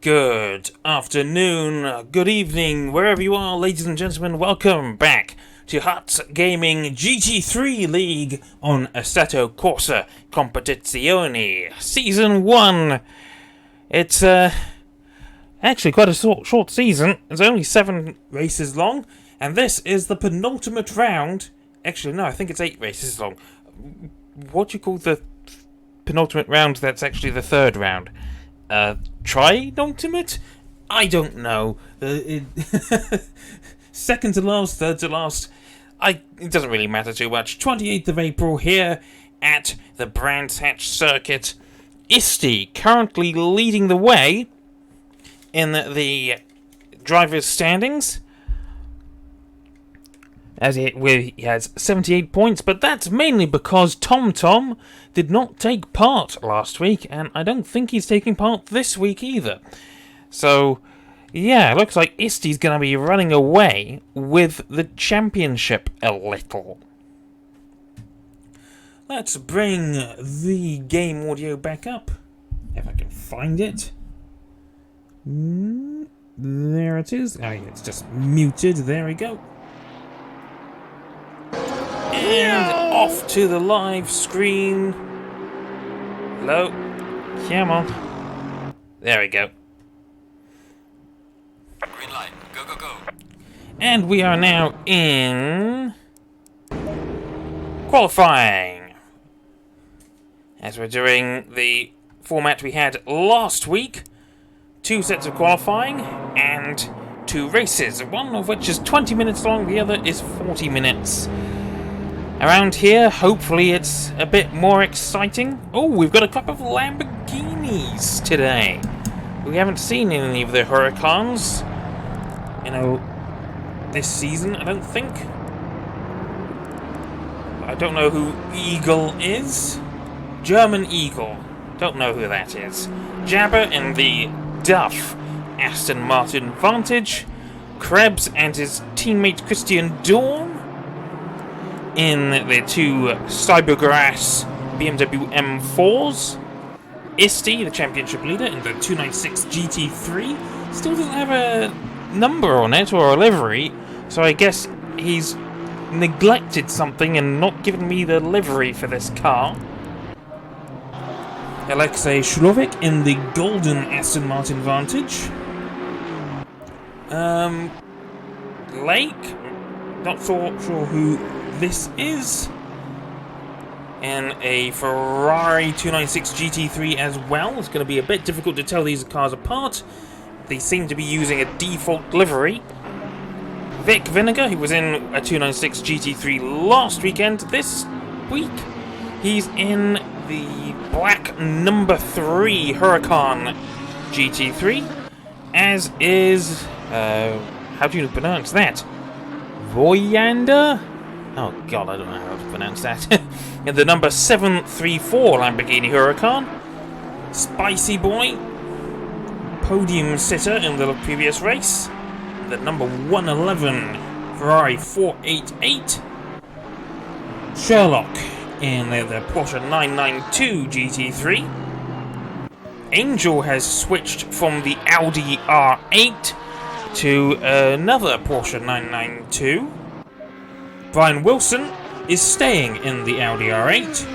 Good afternoon, good evening, wherever you are, ladies and gentlemen. Welcome back to HGL Gaming GT3 League on Assetto Corsa Competizione Season 1. It's actually quite a short season. It's only 7 races long, and this is the penultimate round. Actually, no, I think it's 8 races long. What do you call the penultimate round that's actually the third round? Tri-ultimate? I don't know. Second to last, third to last. It doesn't really matter too much. 28th of April here at the Brands Hatch circuit. Isti currently leading the way in the drivers' standings, as he has 78 points, but that's mainly because Tom did not take part last week, and I don't think he's taking part this week either. So, yeah, it looks like Isti's going to be running away with the championship a little. Let's bring the game audio back up, if I can find it. There it is. Oh, it's just muted. There we go. And off to the live screen. Hello? Come on. There we go. Green light. Go, go, go. And we are now in qualifying. As we're doing the format we had last week. 2 sets of qualifying and 2 races. One of which is 20 minutes long, the other is 40 minutes. Around here, hopefully it's a bit more exciting. Oh, we've got a couple of Lamborghinis today. We haven't seen any of the Huracans, this season, I don't think. I don't know who Eagle is. German Eagle. Don't know who that is. Jabber in the Duff Aston Martin Vantage. Krebs and his teammate Christian Dorn in the 2 Cybergrass BMW M4s. Isti, the championship leader, in the 296 GT3. Still doesn't have a number on it or a livery, so I guess he's neglected something and not given me the livery for this car. Alexei Shlovik in the golden Aston Martin Vantage. Lake, not sure who this is. And a Ferrari 296 GT3 as well. It's going to be a bit difficult to tell these cars apart. They seem to be using a default livery. Vic Vinegar, who was in a 296 GT3 last weekend. This week, he's in the black number 3 Huracan GT3. As is, how do you pronounce that? Voyander? Oh god, I don't know how to pronounce that. In the number 734 Lamborghini Huracan. Spicy Boy, podium sitter in the previous race. The number 111 Ferrari 488. Sherlock in the Porsche 992 GT3. Angel has switched from the Audi R8 to another Porsche 992. Brian Wilson is staying in the Audi R8.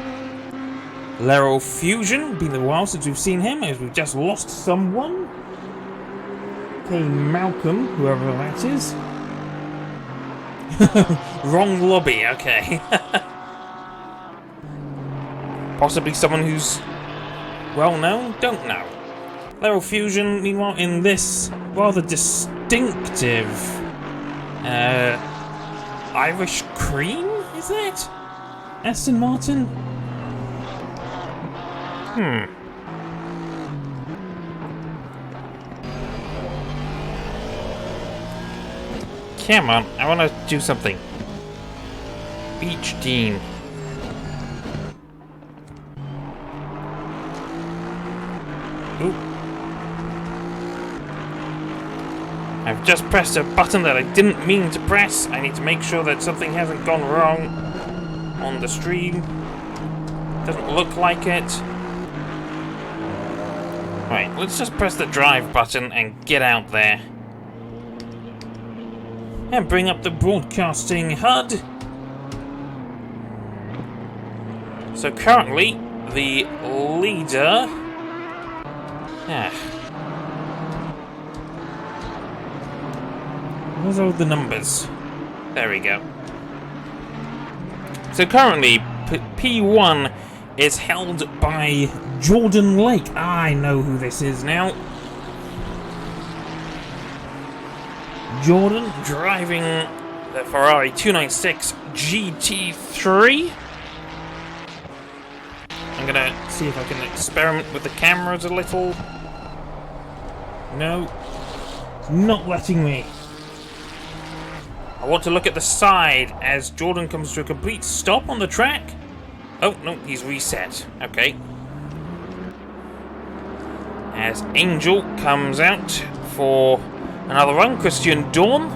Lero Fusion, been a while since we've seen him, as we've just lost someone. Okay, Malcolm, whoever that is. Wrong lobby, okay. Possibly someone who's well known? Don't know. Lero Fusion, meanwhile, in this rather distinctive Irish cream, is that? Aston Martin? Come on, I want to do something. Beach Dean. Oop. I've just pressed a button that I didn't mean to press. I need to make sure that something hasn't gone wrong on the stream. Doesn't look like it. Right, let's just press the drive button and get out there. And bring up the broadcasting HUD. So currently, the leader... Where's all the numbers? There we go. So currently, P1 is held by Jordan Lake. I know who this is now. Jordan driving the Ferrari 296 GT3. I'm gonna see if I can experiment with the cameras a little. No, it's not letting me. I want to look at the side as Jordan comes to a complete stop on the track. Oh, no, he's reset. Okay. As Angel comes out for another run, Christian Dawn,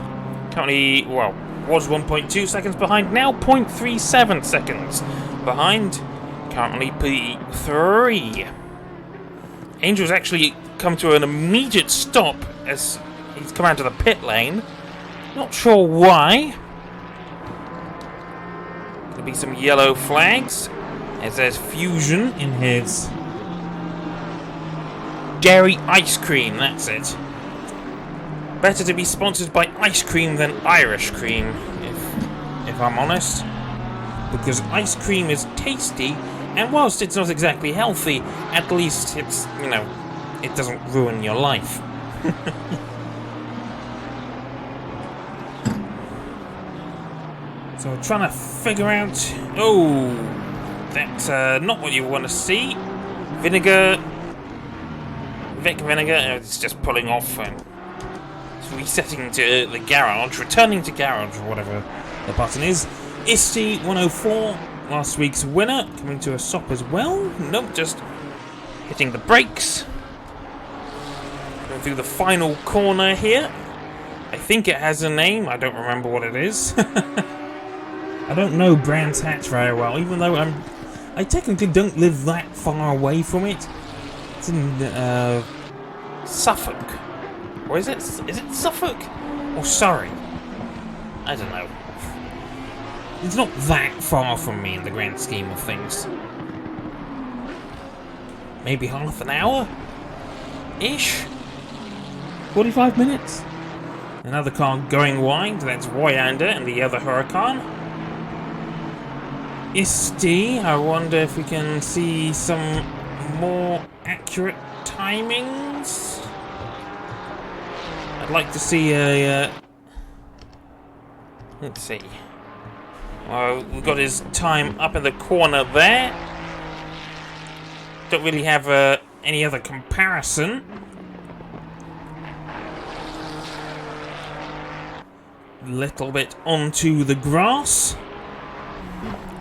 currently, well, was 1.2 seconds behind, now 0.37 seconds behind, currently P3. Angel's actually come to an immediate stop as he's come out of the pit lane. Not sure why. There'll be some yellow flags as there's Fusion in his Dairy Ice Cream, that's it. Better to be sponsored by ice cream than Irish cream, if I'm honest. Because ice cream is tasty, and whilst it's not exactly healthy, at least it's, you know, it doesn't ruin your life. So we're trying to figure out... Oh, that's not what you want to see. Vic Vinegar, it's just pulling off and it's resetting to the garage, returning to garage, or whatever the button is. Isti 104, last week's winner, coming to a stop as well. Nope, just hitting the brakes. Going through the final corner here. I think it has a name, I don't remember what it is. I don't know Brands Hatch very well, even though I technically don't live that far away from it. It's in Suffolk. Or is it Suffolk? Or Surrey? I don't know. It's not that far from me in the grand scheme of things. Maybe half an hour-ish? 45 minutes? Another car going wide, that's Royander and the other Huracan. Isti, I wonder if we can see some more accurate timings. I'd like to see a... let's see. Well, we've got his time up in the corner there. Don't really have any other comparison. Little bit onto the grass.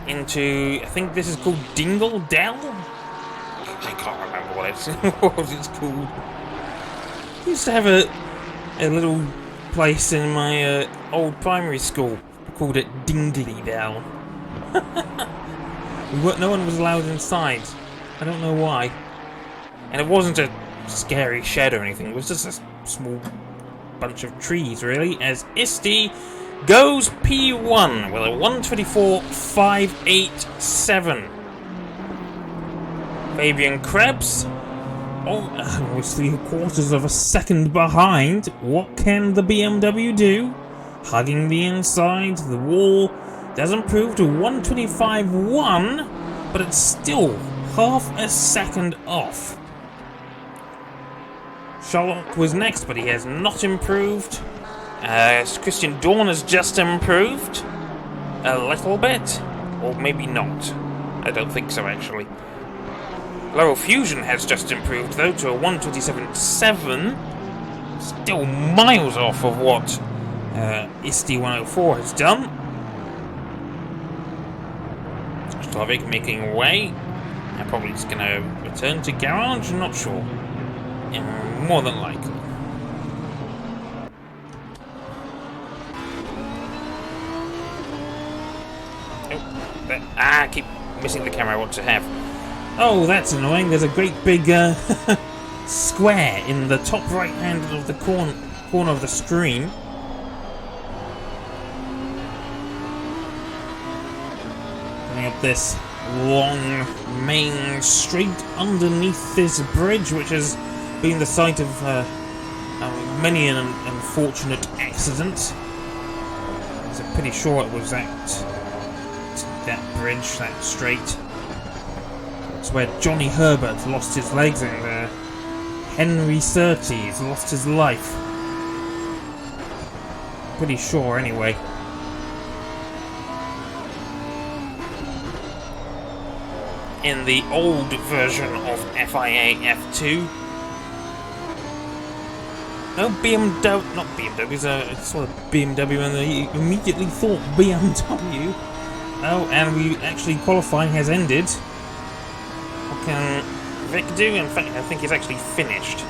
Into, I think this is called Dingle Dell? I can't remember what it's called. I used to have a little place in my old primary school. I called it Dingley Dell. No one was allowed inside. I don't know why. And it wasn't a scary shed or anything. It was just a small bunch of trees, really, as Isti goes P1 with a 124.587. Fabian Krebs, almost 3/4 of a second behind. What can the BMW do? Hugging the inside, the wall does improve to 125.1, but it's still half a second off. Sherlock was next, but he has not improved. Christian Dawn has just improved a little bit, or maybe not. I don't think so, actually. Laurel Fusion has just improved, though, to a 127.7. Still miles off of what Isti 104 has done. Slavik making way. I'm probably just going to return to garage, I'm not sure. More than likely. I keep missing the camera I want to have. Oh, that's annoying. There's a great big square in the top right hand of the corner of the screen. Going up this long main street underneath this bridge, which has been the site of many an unfortunate accident. I'm pretty sure it was that bridge, that straight. It's where Johnny Herbert lost his legs and Henry Surtees lost his life. Pretty sure, anyway. In the old version of FIA F2. No, BMW, not BMW, I saw a BMW and I immediately thought BMW. Oh, and actually qualifying has ended. What can Vic do? In fact, I think he's actually finished.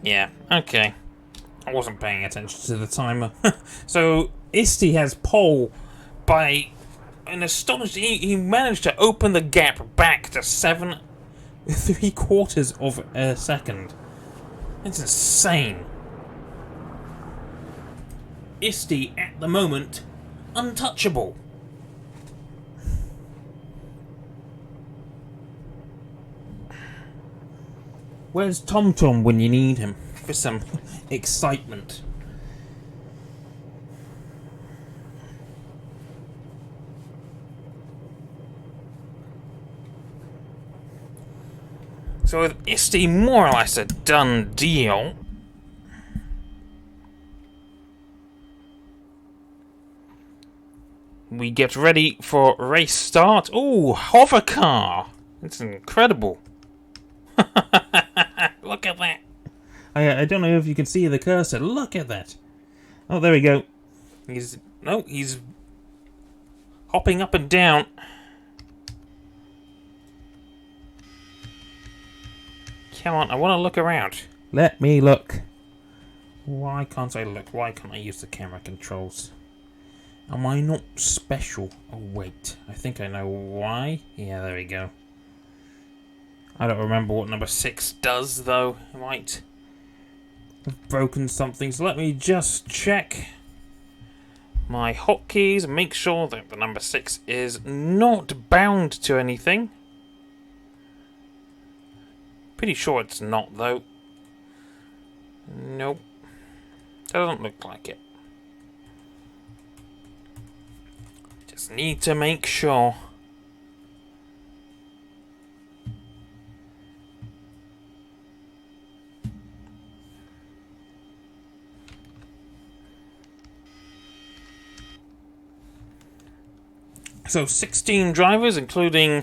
Yeah, okay. I wasn't paying attention to the timer. So, Isti has pole by an astonishing... He managed to open the gap back to 7 3/4 of a second. It's insane. Isti, at the moment, untouchable. Where's Tom Tom when you need him for some excitement? So with Isti more or less a done deal, we get ready for race start. Ooh, hover car! It's incredible. Look at that. I don't know if you can see the cursor. Look at that. Oh, there we go. He's hopping up and down. Come on, I want to look around. Let me look. Why can't I look? Why can't I use the camera controls? Am I not special? Oh, wait. I think I know why. Yeah, there we go. I don't remember what number 6 does, though. I might have broken something. So let me just check my hotkeys and make sure that the number 6 is not bound to anything. Pretty sure it's not, though. Nope. Doesn't look like it. Just need to make sure. So 16 drivers, including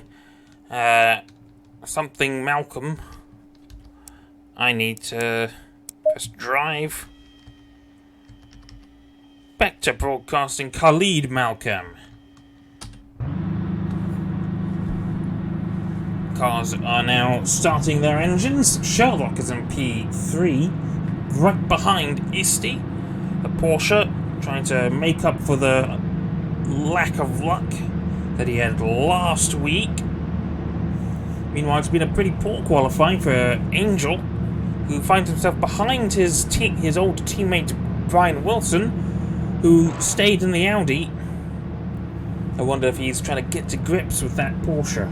something Malcolm. I need to just drive back to broadcasting Khalid Malcolm. Cars are now starting their engines. Sherlock is in P3, right behind Isti. The Porsche trying to make up for the lack of luck that he had last week. Meanwhile, it's been a pretty poor qualifying for Angel, who finds himself behind his old teammate Brian Wilson, who stayed in the Audi. I wonder if he's trying to get to grips with that Porsche.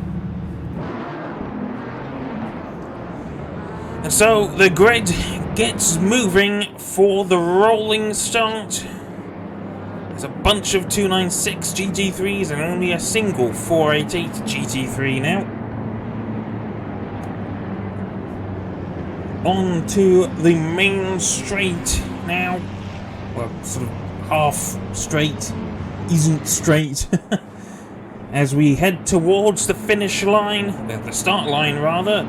And so the grid gets moving for the rolling start. There's a bunch of 296 GT3s and only a single 488 GT3 now. On to the main straight now. Well, sort of half straight, isn't straight. As we head towards the finish line, the start line rather,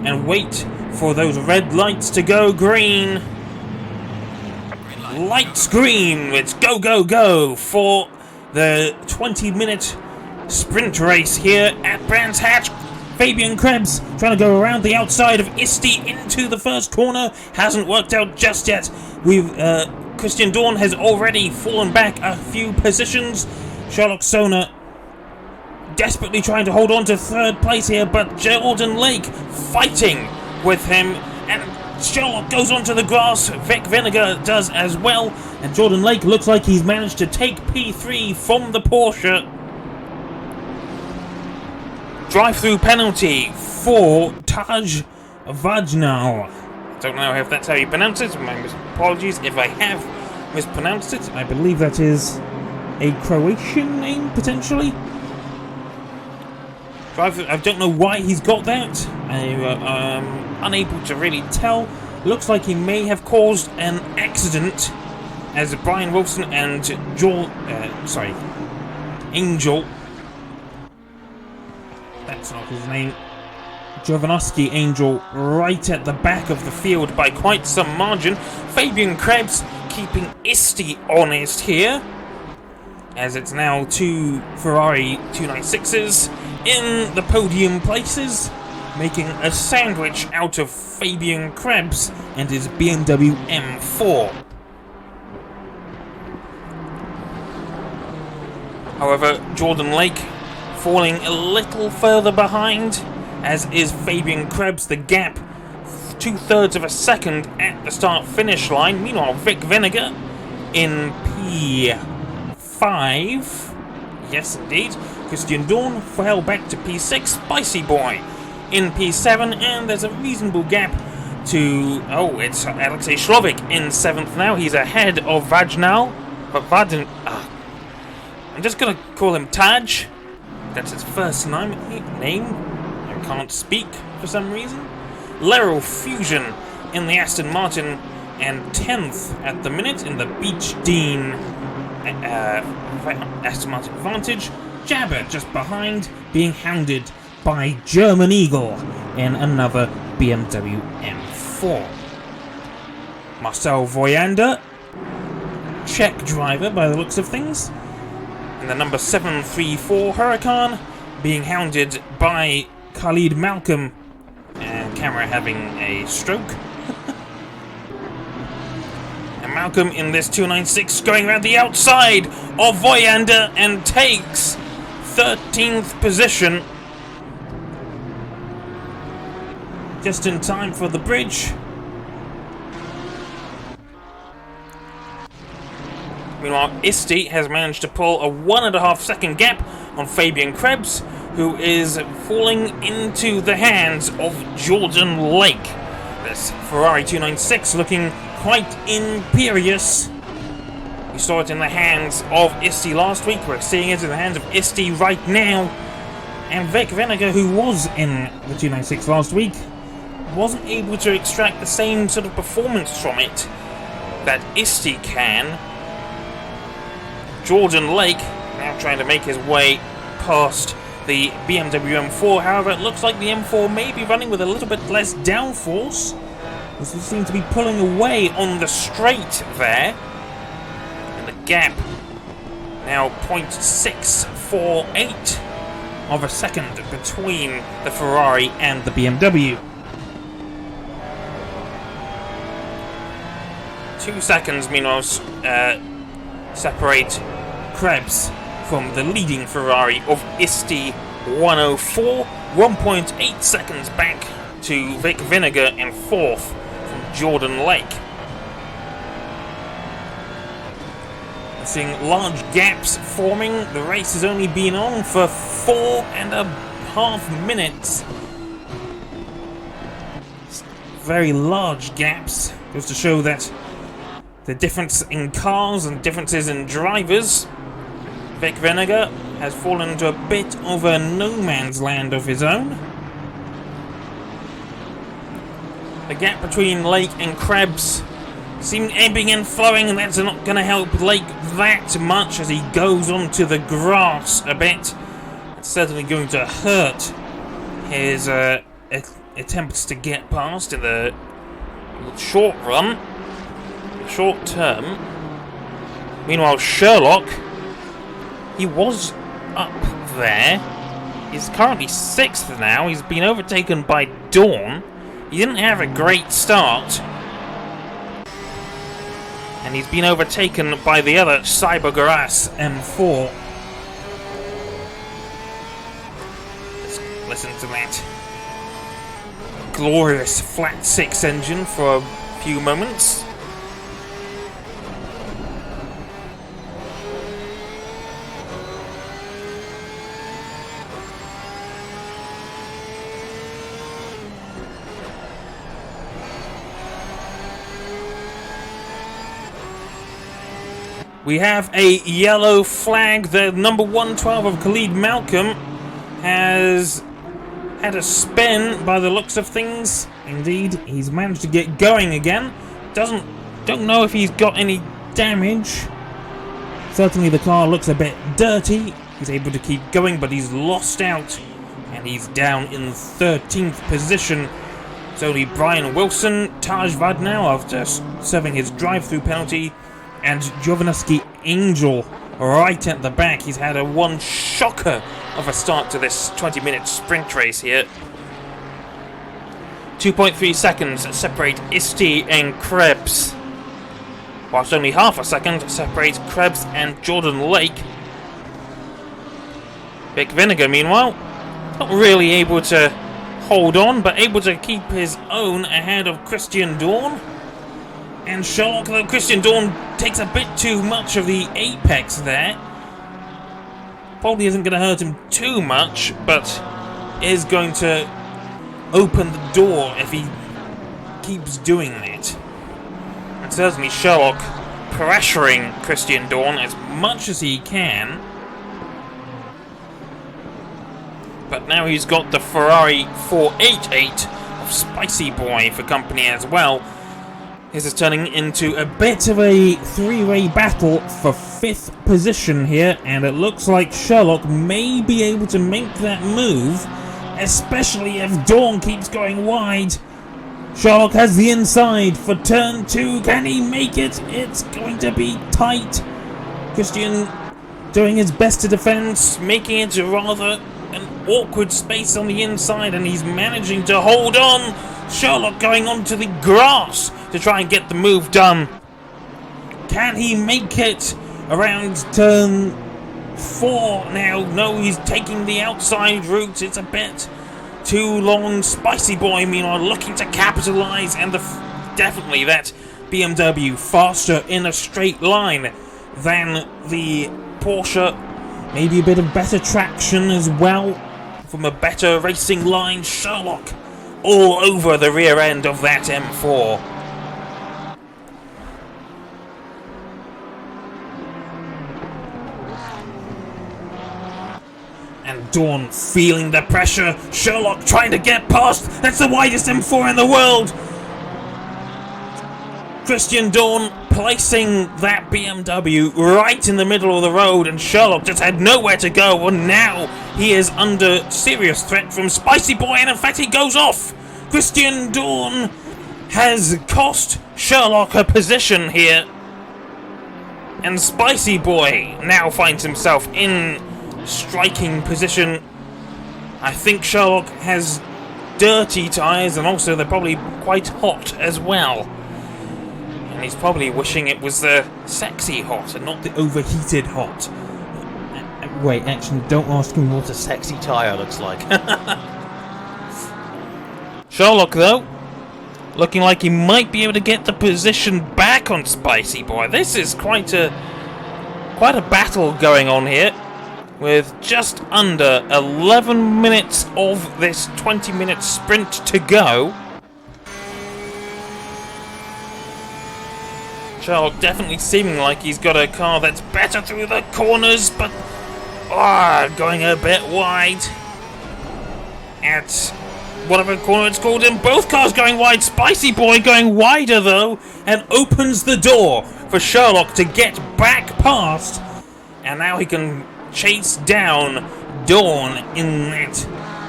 and wait for those red lights to go green. Lights green, it's go, go, go for the 20-minute sprint race here at Brands Hatch. Fabian Krebs trying to go around the outside of Isti into the first corner. Hasn't worked out just yet. Christian Dorn has already fallen back a few positions. Sherlock Sona desperately trying to hold on to third place here, but Jordan Lake fighting with him, and Sherlock goes onto the grass. Vic Vinegar does as well, and Jordan Lake looks like he's managed to take P3 from the Porsche. Drive-through penalty for Taj Vagnal. Don't know if that's how you pronounce it. My apologies if I have mispronounced it. I believe that is a Croatian name, potentially. I don't know why he's got that. I'm unable to really tell. Looks like he may have caused an accident, as Brian Wilson and Angel. That's not his name. Jovanovski Angel right at the back of the field by quite some margin. Fabian Krebs keeping Isti honest here, as it's now two Ferrari 296s in the podium places, making a sandwich out of Fabian Krebs and his BMW M4. However, Jordan Lake falling a little further behind, as is Fabian Krebs. The gap 2/3 of a second at the start-finish line. Meanwhile, Vic Vinegar in P5. Yes, indeed. Christian Dorn fell back to P6. Spicy Boy in P7, and there's a reasonable gap to... Oh, it's Alexei Shlovik in 7th now. He's ahead of Vagnal. But I'm just going to call him Taj. That's his first name. I can't speak for some reason. Laurel Fusion in the Aston Martin, and 10th at the minute in the Beach Dean Aston Martin Vantage. Jabber just behind, being hounded by German Eagle in another BMW M4. Marcel Voyander, Czech driver by the looks of things, and the number 734 Huracan being hounded by Khalid Malcolm, and camera having a stroke. And Malcolm in this 296 going around the outside of Voyander and takes 13th position. Just in time for the bridge. Meanwhile, Isti has managed to pull a 1.5 second gap on Fabian Krebs, who is falling into the hands of Jordan Lake. This Ferrari 296 looking quite imperious. We saw it in the hands of Isti last week. We're seeing it in the hands of Isti right now. And Vic Vinegar, who was in the 296 last week, wasn't able to extract the same sort of performance from it that Isti can. Jordan Lake now trying to make his way past the BMW M4. However, it looks like the M4 may be running with a little bit less downforce. This will seem to be pulling away on the straight there. And the gap now 0.648 of a second between the Ferrari and the BMW. 2 seconds, meanwhile, separate Krebs from the leading Ferrari of Isti 104. 1.8 seconds back to Vic Vinegar in 4th from Jordan Lake. We're seeing large gaps forming. The race has only been on for 4.5 minutes. Very large gaps. Goes to show that the difference in cars and differences in drivers. Vic Vinegar has fallen into a bit of a no man's land of his own. The gap between Lake and Krebs seems ebbing and flowing, and that's not going to help Lake that much as he goes onto the grass a bit. It's certainly going to hurt his attempts to get past in the short run. Short term. Meanwhile, Sherlock, he was up there. He's currently 6th now. He's been overtaken by Dawn. He didn't have a great start. And he's been overtaken by the other Cybergrass M4. listen to that glorious flat 6 engine for a few moments. We have a yellow flag. The number 112 of Khalid Malcolm has had a spin by the looks of things. Indeed, he's managed to get going again. Don't know if he's got any damage. Certainly the car looks a bit dirty. He's able to keep going, but he's lost out. And he's down in 13th position. It's only Brian Wilson, Taj Vadnau after serving his drive-through penalty, and Jovanovski Angel right at the back. He's had a one shocker of a start to this 20-minute sprint race here. 2.3 seconds separate Isti and Krebs, whilst only half a second separates Krebs and Jordan Lake. Vic Vinegar, meanwhile, not really able to hold on, but able to keep his own ahead of Christian Dawn. And Sherlock, though Christian Dawn takes a bit too much of the apex there. Probably isn't going to hurt him too much, but is going to open the door if he keeps doing that. And certainly Sherlock pressuring Christian Dawn as much as he can. But now he's got the Ferrari 488 of Spicy Boy for company as well. This is turning into a bit of a three-way battle for 5th position here, and it looks like Sherlock may be able to make that move, especially if Dawn keeps going wide. Sherlock has the inside for turn 2. Can he make it? It's going to be tight. Christian doing his best to defend, making it rather an awkward space on the inside, and he's managing to hold on. Sherlock going onto the grass to try and get the move done. Can he make it around turn 4 now? No, he's taking the outside route. It's a bit too long. Spicy Boy, meanwhile, looking to capitalise, and definitely that BMW faster in a straight line than the Porsche. Maybe a bit of better traction as well from a better racing line. Sherlock all over the rear end of that M4. And Dawn feeling the pressure. Sherlock trying to get past. That's the widest M4 in the world. Christian Dawn placing that BMW right in the middle of the road, and Sherlock just had nowhere to go, and now he is under serious threat from Spicy Boy, and in fact he goes off. Christian Dawn has cost Sherlock a position here, and Spicy Boy now finds himself in striking position. I think Sherlock has dirty tyres, and also they're probably quite hot as well. And he's probably wishing it was the sexy hot and not the overheated hot. Wait, actually, don't ask him what a sexy tyre looks like. Sherlock, though, looking like he might be able to get the position back on Spicy Boy. This is quite a battle going on here, with just under 11 minutes of this 20-minute sprint to go. Sherlock definitely seeming like he's got a car that's better through the corners, but going a bit wide at whatever corner it's called, and both cars going wide. Spicy Boy going wider though, and opens the door for Sherlock to get back past, and now he can chase down Dawn in that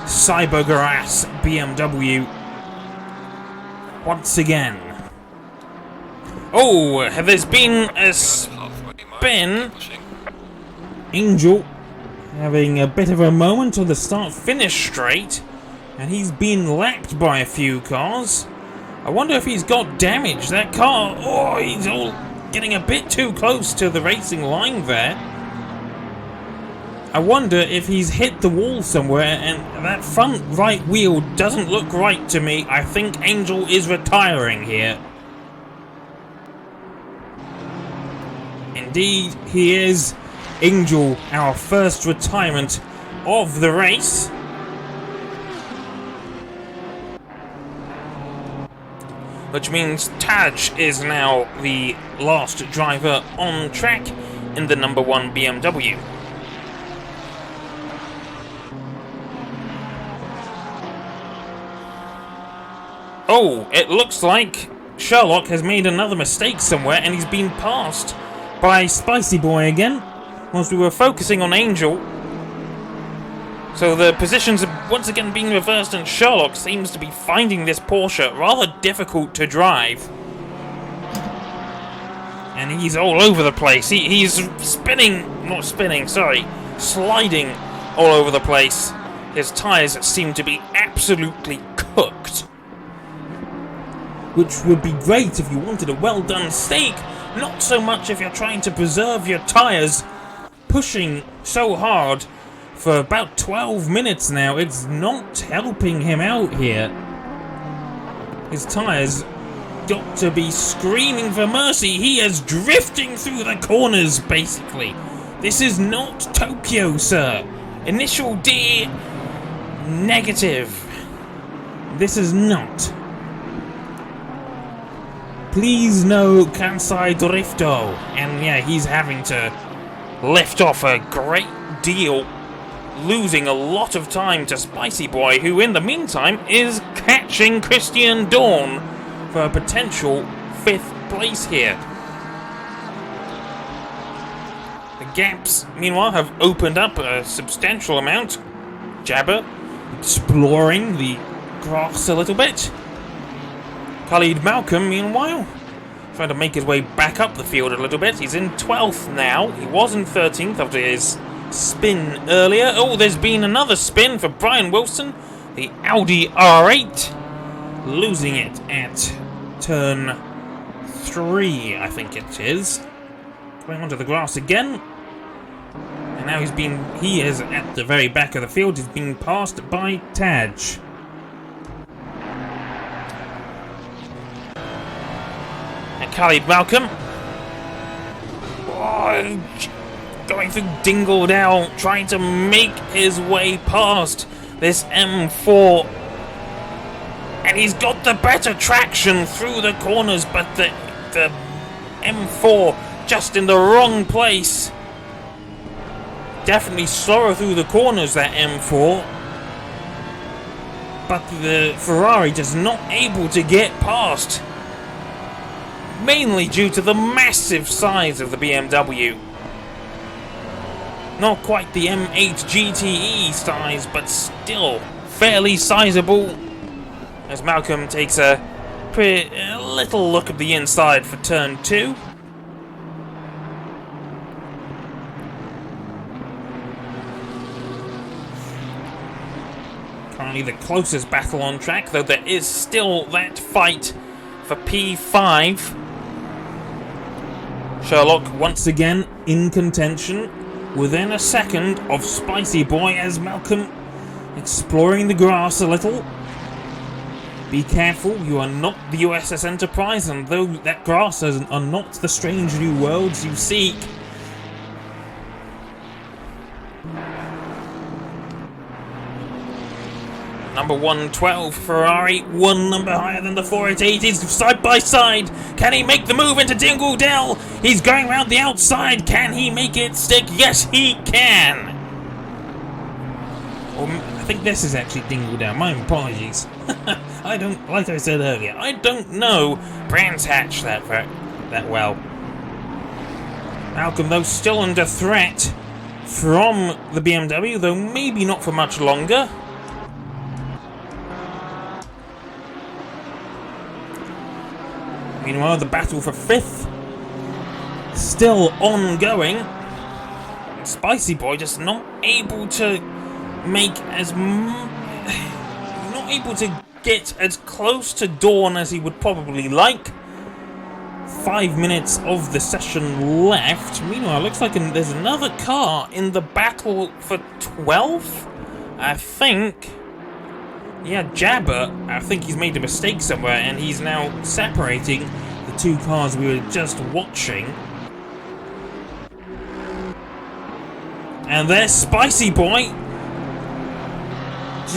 cybergrass BMW once again. Oh, there's been a spin. Angel having a bit of a moment on the start-finish straight, and he's been lapped by a few cars. I wonder if he's got damage. That car, he's all getting a bit too close to the racing line there. I wonder if he's hit the wall somewhere, and that front right wheel doesn't look right to me. I think Angel is retiring here. Indeed, he is. Angel, our first retirement of the race. Which means Taj is now the last driver on track in the number 1 BMW. Oh, it looks like Sherlock has made another mistake somewhere and he's been passed by Spicy Boy again, whilst we were focusing on Angel. So the positions are once again being reversed and Sherlock seems to be finding this Porsche rather difficult to drive. And he's all over the place. He's sliding all over the place. His tyres seem to be absolutely cooked. Which would be great if you wanted a well done steak, not so much if you're trying to preserve your tyres. Pushing so hard for about 12 minutes now, it's not helping him out here. His tyres got to be screaming for mercy. He is drifting through the corners, basically. This is not Tokyo, sir. Initial D, negative. This is not. Please no Kansai Drifto. And yeah, he's having to lift off a great deal, losing a lot of time to Spicy Boy, who in the meantime is catching Christian Dawn for a potential 5th place here. The gaps, meanwhile, have opened up a substantial amount. Jabber exploring the grass a little bit. Khalid Malcolm, meanwhile, trying to make his way back up the field a little bit. He's in 12th now. He was in 13th after his spin earlier. Oh, there's been another spin for Brian Wilson. The Audi R8 losing it at turn 3, I think it is. Going onto the grass again. And now he is at the very back of the field. He's being passed by Taj. And Khalid Malcolm. Oh, going through Dingledale, trying to make his way past this M4. And he's got the better traction through the corners, but the M4 just in the wrong place. Definitely slower through the corners, that M4. But the Ferrari just not able to get past. Mainly due to the massive size of the BMW. Not quite the M8 GTE size, but still fairly sizable. As Malcolm takes a little look at the inside for turn 2. Currently the closest battle on track, though there is still that fight for P5. Sherlock once again in contention, within a second of Spicy Boy, as Malcolm exploring the grass a little. Be careful, you are not the USS Enterprise, and though that grass are not the strange new worlds you seek. Number 112 Ferrari, one number higher than the 488, is side by side. Can he make the move into Dingledale? He's going around the outside. Can he make it stick? Yes, he can. I think this is actually Dingledale. My apologies. I don't, like I said earlier, I don't know Brands Hatch that well. Malcolm, though, still under threat from the BMW, though maybe not for much longer. Meanwhile, the battle for 5th still ongoing. Spicy Boy just not able to make not able to get as close to Dawn as he would probably like. 5 minutes of the session left. Meanwhile, looks like there's another car in the battle for 12th, I think. Yeah, Jabber, I think he's made a mistake somewhere, and he's now separating the two cars we were just watching. And there's Spicy Boy.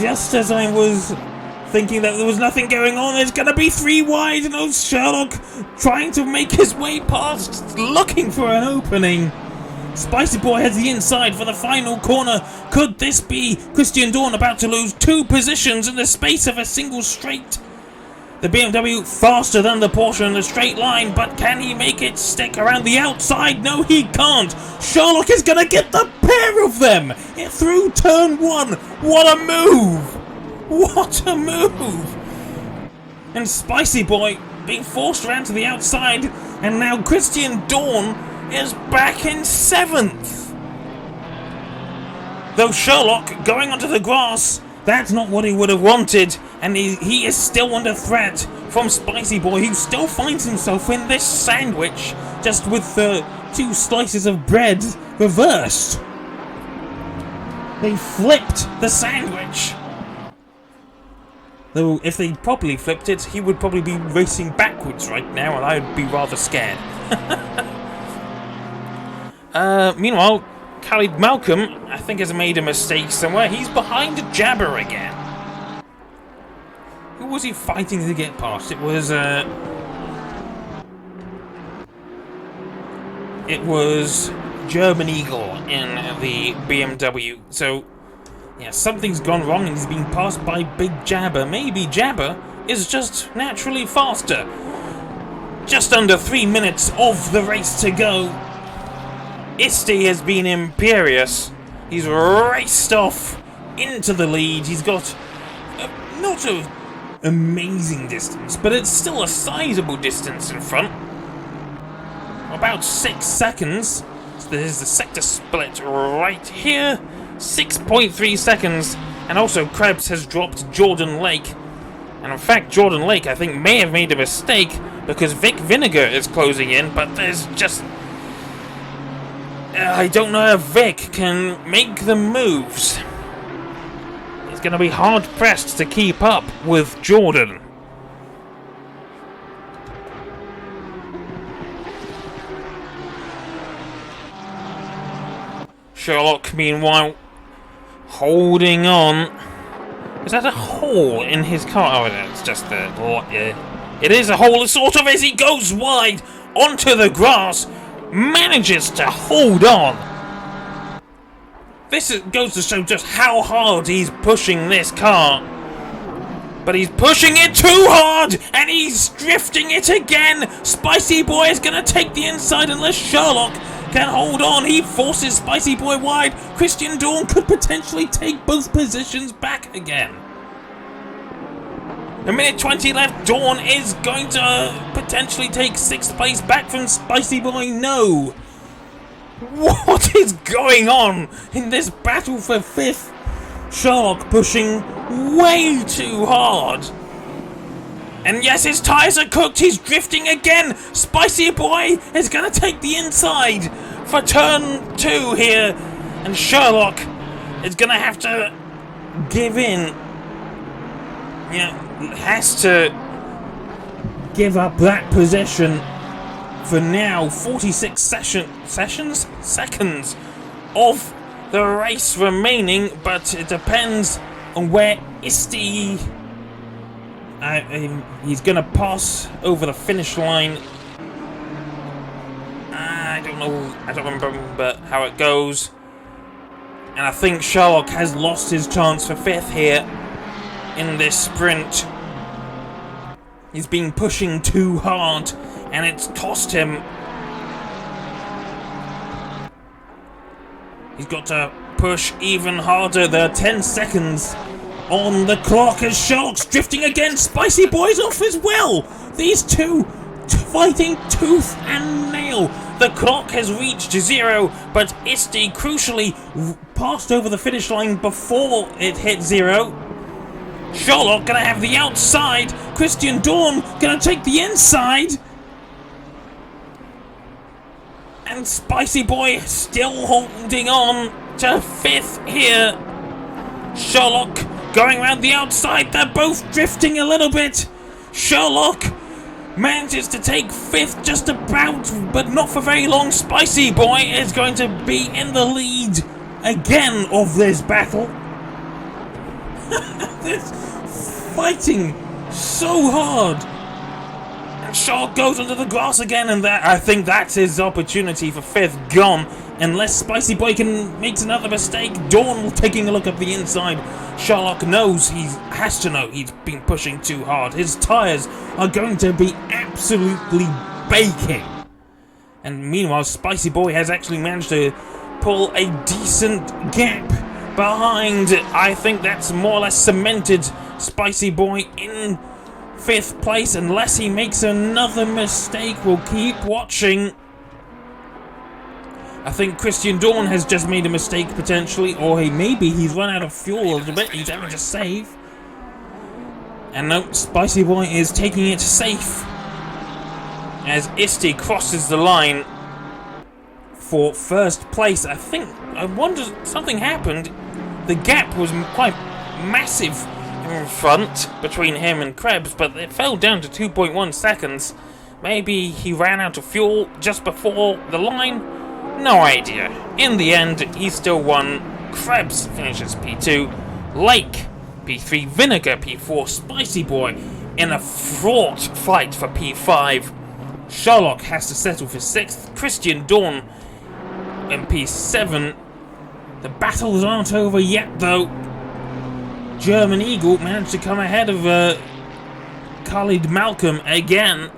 Just as I was thinking that there was nothing going on, there's gonna be 3 wide, and old Sherlock trying to make his way past, looking for an opening. Spicy Boy has the inside for the final corner. Could this be Christian Dawn about to lose 2 positions in the space of a single straight? The BMW faster than the Porsche in the straight line, but can he make it stick around the outside? No, he can't. Sherlock is gonna get the pair of them through turn 1. What a move! What a move! And Spicy Boy being forced around to the outside, and now Christian Dawn is back in 7th. Though Sherlock going onto the grass, that's not what he would have wanted, and he is still under threat from Spicy Boy, who still finds himself in this sandwich, just with the 2 slices of bread reversed. They flipped the sandwich. Though if they properly flipped it, he would probably be racing backwards right now, and I would be rather scared. Meanwhile, Khalid Malcolm, I think, has made a mistake somewhere. He's behind Jabber again. Who was he fighting to get past? It was German Eagle in the BMW. So, yeah, something's gone wrong and he's being passed by Big Jabber. Maybe Jabber is just naturally faster. Just under 3 minutes of the race to go. Isti has been imperious. He's raced off into the lead. He's got not an amazing distance, but it's still a sizable distance in front. About 6 seconds. So there's the sector split right here. 6.3 seconds. And also Krebs has dropped Jordan Lake. And in fact, Jordan Lake, I think, may have made a mistake because Vic Vinegar is closing in, but there's just... I don't know if Vic can make the moves. He's going to be hard-pressed to keep up with Jordan. Sherlock, meanwhile, holding on. Is that a hole in his car? Oh, it's just the... It is a hole, sort of, as he goes wide onto the grass. Manages to hold on. This goes to show just how hard he's pushing this car. But he's pushing it too hard, and he's drifting it again. Spicy Boy is going to take the inside unless Sherlock can hold on. He forces Spicy Boy wide. Christian Dawn could potentially take both positions back again. A minute 20 left. Dawn is going to potentially take 6th place back from Spicy Boy. No. What is going on in this battle for 5th? Sherlock pushing way too hard. And yes, his tyres are cooked. He's drifting again. Spicy Boy is going to take the inside for turn 2 here. And Sherlock is going to have to give in. Yeah, has to give up that possession for now. 46 seconds of the race remaining, but it depends on where Isti he's gonna pass over the finish line. I don't remember how it goes, and I think Sherlock has lost his chance for 5th here in this sprint. He's been pushing too hard, and it's tossed him. He's got to push even harder. There are 10 seconds on the clock as Sherlock's drifting again. Spicy Boy's off as well. These two fighting tooth and nail. The clock has reached 0, but Isti crucially passed over the finish line before it hit 0. Sherlock gonna have the outside. Christian Dawn gonna take the inside. And Spicy Boy still holding on to 5th here. Sherlock going around the outside. They're both drifting a little bit. Sherlock manages to take 5th just about, but not for very long. Spicy Boy is going to be in the lead again of this battle. They're fighting so hard. And Shark goes under the grass again, and that, I think that's his opportunity for 5th gone. Unless Spicy Boy makes another mistake. Dawn taking a look up the inside. Sherlock knows has to know he's been pushing too hard. His tyres are going to be absolutely baking. And meanwhile, Spicy Boy has actually managed to pull a decent gap behind. I think that's more or less cemented Spicy Boy in 5th place. Unless he makes another mistake, we'll keep watching. I think Christian Dawn has just made a mistake potentially, or maybe he's run out of fuel a little bit. He's having to save. And no, Spicy Boy is taking it safe as Isti crosses the line for 1st place. I wonder, something happened. The gap was quite massive in front between him and Krebs, but it fell down to 2.1 seconds. Maybe he ran out of fuel just before the line. No idea. In the end, he still won. Krebs finishes P2. Lake, P3. Vinegar, P4. Spicy Boy in a fraught fight for P5. Sherlock has to settle for 6th. Christian Dawn in P7. The battles aren't over yet, though. German Eagle managed to come ahead of Khalid Malcolm again.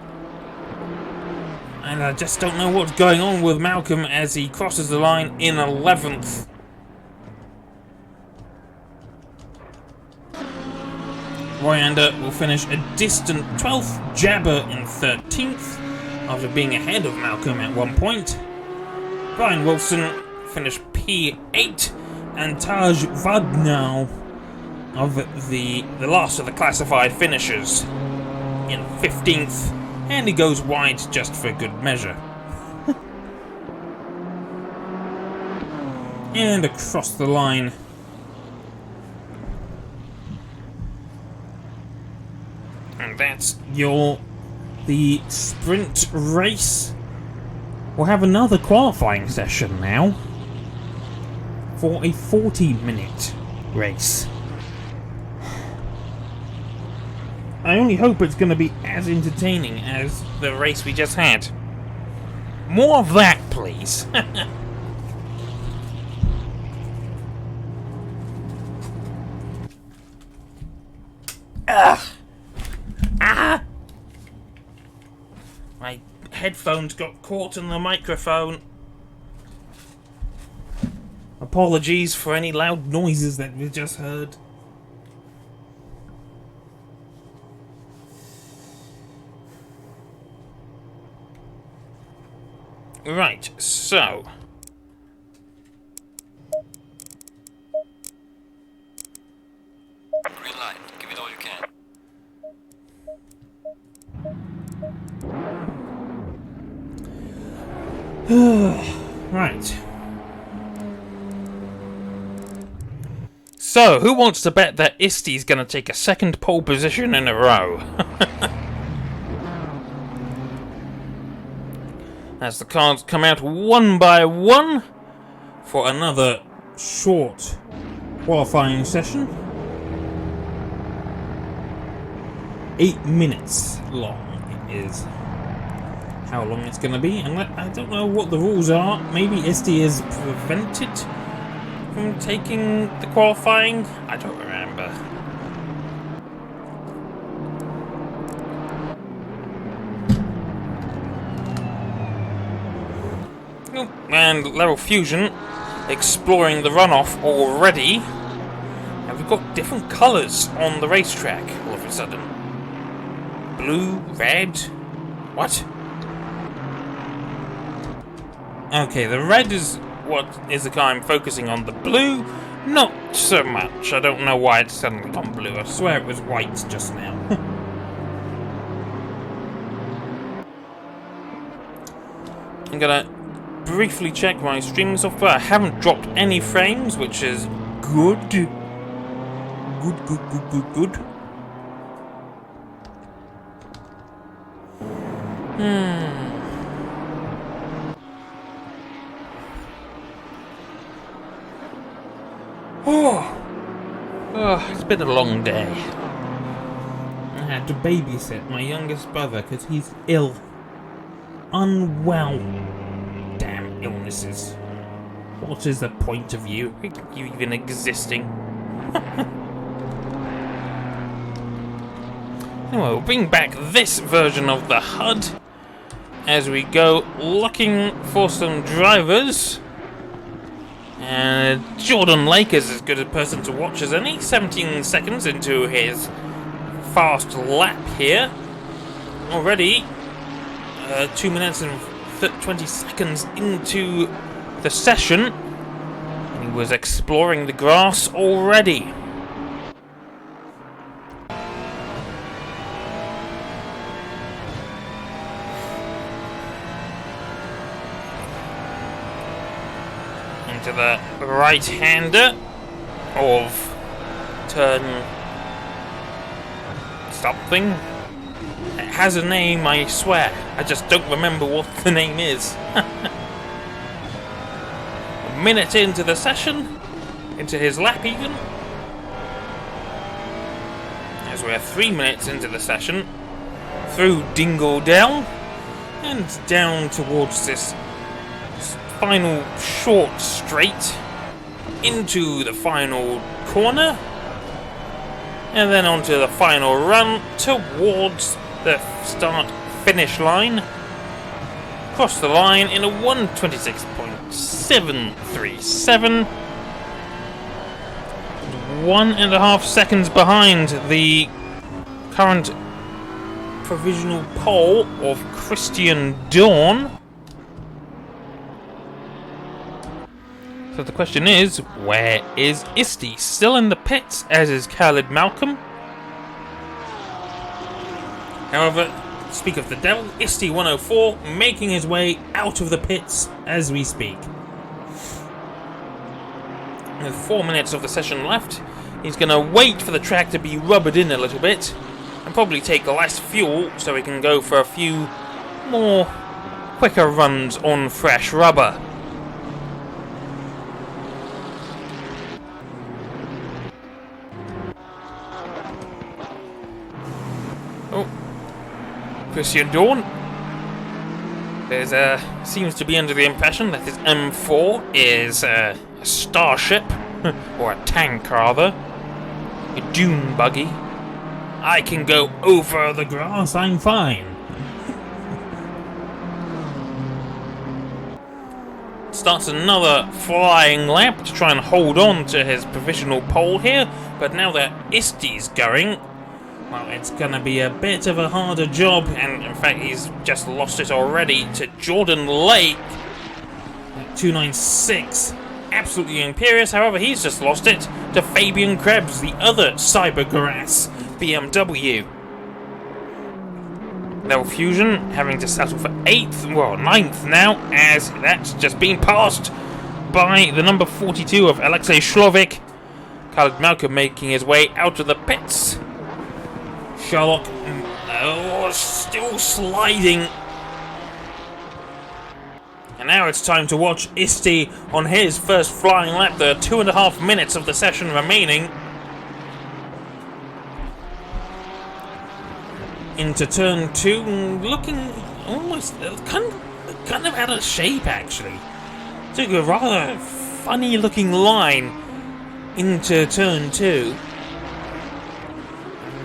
And I just don't know what's going on with Malcolm as he crosses the line in 11th. Royander will finish a distant 12th. Jabber in 13th after being ahead of Malcolm at one point. Brian Wilson finished P8. And Taj Vadnau of the last of the classified finishers in 15th. And he goes wide just for good measure. And across the line. And that's the sprint race. We'll have another qualifying session now for a 40-minute race. I only hope it's going to be as entertaining as the race we just had. More of that, please. My headphones got caught in the microphone. Apologies for any loud noises that we just heard. Right, so green light, give it all you can. Right. So, who wants to bet that Isti's gonna take a 2nd pole position in a row? As the cards come out one by one for another short qualifying session. 8 minutes long is how long it's going to be. And I don't know what the rules are. Maybe Isti is prevented from taking the qualifying. I don't remember. And Level Fusion exploring the runoff already. And we've got different colours on the racetrack all of a sudden. Blue, red. What? Okay, the red is what is the car I'm focusing on. The blue, not so much. I don't know why it's suddenly gone blue. I swear it was white just now. I'm gonna briefly check my streaming software. I haven't dropped any frames, which is good. Good. Oh, it's been a long day. I had to babysit my youngest brother because he's ill. Unwell. Damn illnesses. What is the point of you even existing? Anyway, we'll bring back this version of the HUD as we go looking for some drivers. And Jordan Lake is as good a person to watch as any. 17 seconds into his fast lap here. Already 2 minutes and 20 seconds into the session. He was exploring the grass already. Into the right-hander of turn something. It has a name, I swear. I just don't remember what the name is. A minute into the session, into his lap even. As we're 3 minutes into the session, through Dingle Dell and down towards this final short straight into the final corner, and then onto the final run towards the start finish line. Cross the line in a 1:26.737, 1.5 seconds behind the current provisional pole of Christian Dawn. So the question is, where is Isti? Still in the pits, as is Khalid Malcolm. However, speak of the devil, Isti 104 making his way out of the pits as we speak. With 4 minutes of the session left, he's going to wait for the track to be rubbered in a little bit and probably take less fuel so he can go for a few more quicker runs on fresh rubber. Christian Dawn. There's seems to be under the impression that his M4 is a starship, or a tank rather, a dune buggy. I can go over the grass, I'm fine. Starts another flying lap to try and hold on to his provisional pole here, but now that Isti's going, well, it's going to be a bit of a harder job, and in fact he's just lost it already to Jordan Lake at 296. Absolutely imperious, however he's just lost it to Fabian Krebs, the other Cybergrass BMW. Now Fusion having to settle for 9th now, as that's just been passed by the number 42 of Alexei Shlovik. Khalid Malcolm making his way out of the pits. Sherlock, still sliding. And now it's time to watch Isti on his first flying lap. There are 2.5 minutes of the session remaining. Into turn 2, looking almost kind of out of shape actually. Took a rather funny looking line into turn 2.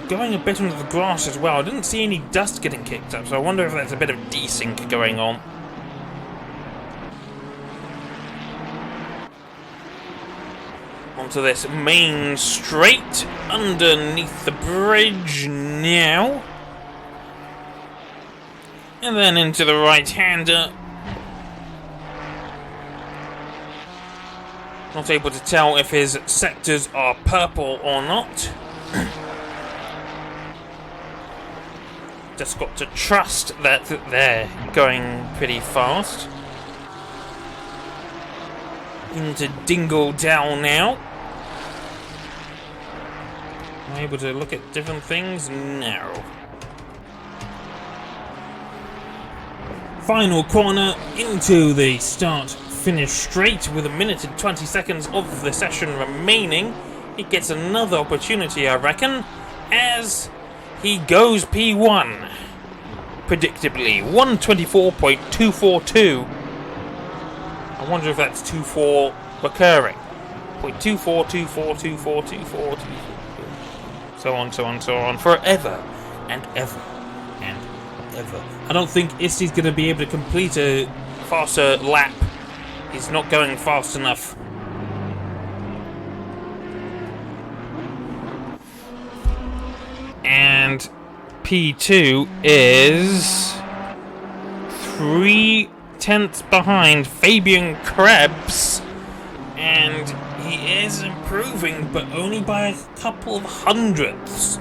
Going a bit under the grass as well. I didn't see any dust getting kicked up, so I wonder if that's a bit of desync going on. Onto this main straight underneath the bridge now. And then into the right-hander. Not able to tell if his sectors are purple or not. Just got to trust that they're going pretty fast. into Dingle-Dell now. Am I able to look at different things? No. Final corner into the start-finish straight with 1 minute and 20 seconds of the session remaining. He gets another opportunity, I reckon, as he goes P1. Predictably, 124.242. I wonder if that's 2-4 recurring. 0.2424242424. So on, so on, so on, forever and ever and ever. I don't think Isty's going to be able to complete a faster lap. He's not going fast enough. And P2 is 3/10 behind Fabian Krebs, and he is improving, but only by a couple of hundredths.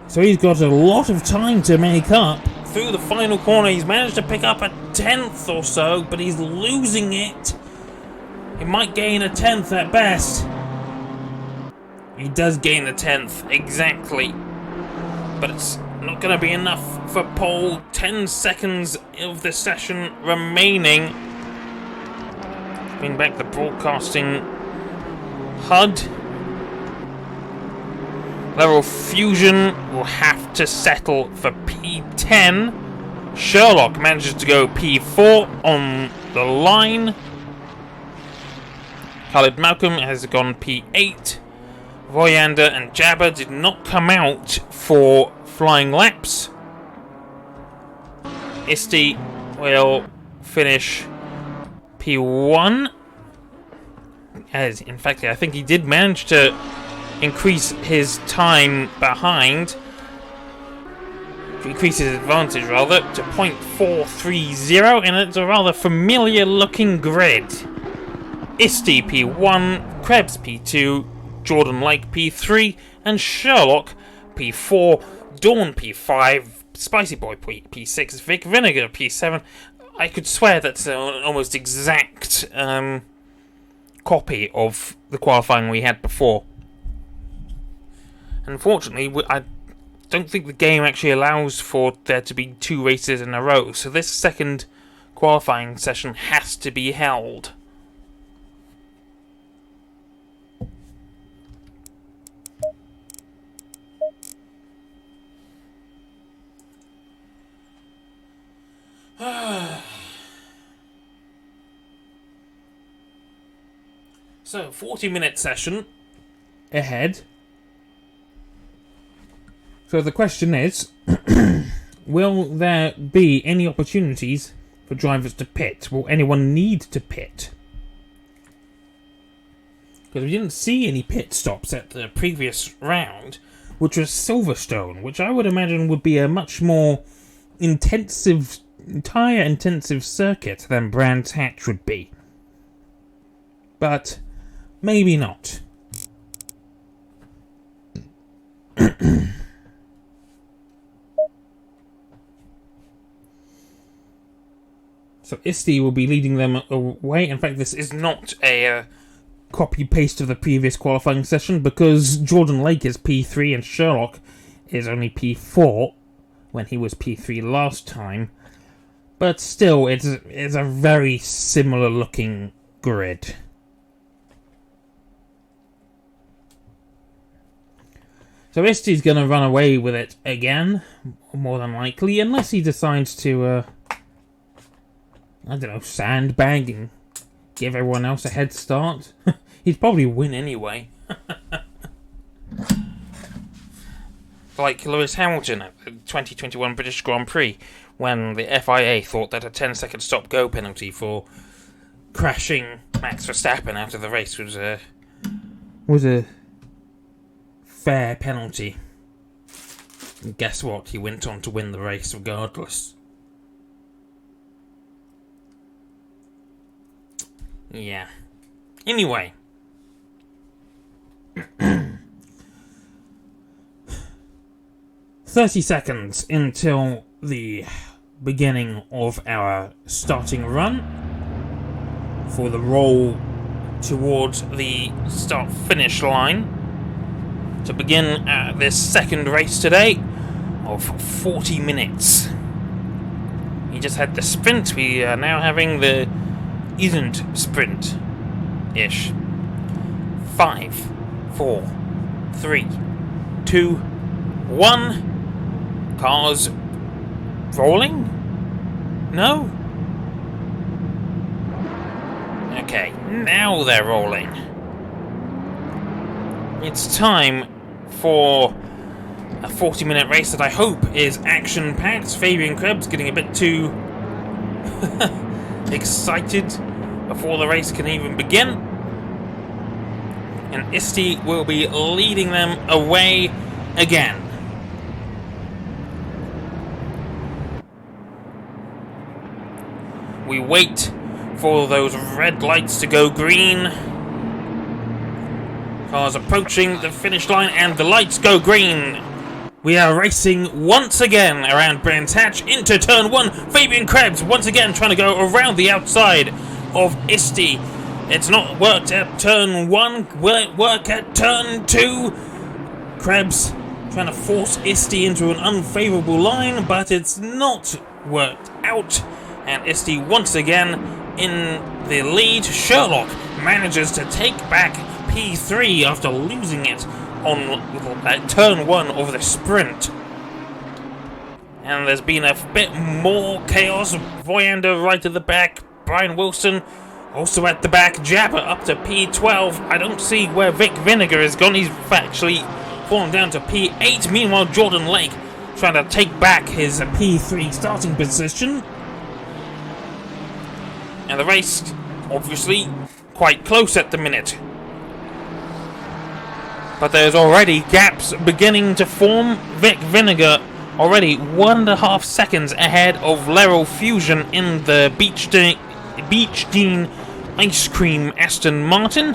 So he's got a lot of time to make up. Through the final corner, he's managed to pick up a 10th or so, but he's losing it. He might gain a 10th at best. He does gain a 10th, exactly. But it's not going to be enough for pole. 10 seconds of the session remaining. Bring back the broadcasting HUD. Level Fusion will have to settle for P10. Sherlock manages to go P4 on the line. Khalid Malcolm has gone P8. Voyander and Jabba did not come out for flying laps. Isty will finish P1. As in fact, I think he did manage to increase his time behind. Increase his advantage, rather, to 0.430, and it's a rather familiar looking grid. Isty P1, Krebs P2, Jordan Lake P3, and Sherlock P4, Dawn P5, Spicy Boy P6, Vic Vinegar P7. I could swear that's an almost exact copy of the qualifying we had before. Unfortunately, I don't think the game actually allows for there to be 2 races in a row, so this second qualifying session has to be held. So, 40-minute session ahead. So the question is, will there be any opportunities for drivers to pit? Will anyone need to pit? Because we didn't see any pit stops at the previous round, which was Silverstone, which I would imagine would be a much more tyre-intensive circuit than Brands Hatch would be. But maybe not. So Isty will be leading them away. In fact, this is not a copy-paste of the previous qualifying session, because Jordan Lake is P3 and Sherlock is only P4 when he was P3 last time. But still, it's a very similar-looking grid. So Isty's going to run away with it again, more than likely, unless he decides to I don't know, sandbag and give everyone else a head start. He'd probably win anyway. Like Lewis Hamilton at the 2021 British Grand Prix, when the FIA thought that a 10-second stop-go penalty for crashing Max Verstappen out of the race was a fair penalty. And guess what? He went on to win the race regardless. Yeah. Anyway. 30 seconds until the beginning of our starting run for the roll towards the start-finish line to begin this second race today of 40 minutes. We just had the sprint, we are now having the isn't sprint-ish. 5, 4, 3, 2, 1. Cars rolling? No? Okay, now they're rolling. It's time for a 40-minute race that I hope is action-packed. Fabian Krebs getting a bit too excited before the race can even begin. And Isti will be leading them away again. We wait for those red lights to go green. Cars approaching the finish line and the lights go green. We are racing once again around Brands Hatch into turn 1. Fabian Krebs once again trying to go around the outside of Isti. It's not worked at turn 1. Will it work at turn 2? Krebs trying to force Isti into an unfavourable line, but it's not worked out. And Isti once again in the lead. Sherlock manages to take back P3 after losing it on turn 1 of the sprint. And there's been a bit more chaos. Voyander right at the back. Brian Wilson also at the back. Jabber up to P12. I don't see where Vic Vinegar has gone. He's actually fallen down to P8. Meanwhile, Jordan Lake trying to take back his P3 starting position. And the race, obviously, quite close at the minute. But there's already gaps beginning to form. Vic Vinegar already 1.5 seconds ahead of Laurel Fusion in the Beach Dean Ice Cream Aston Martin.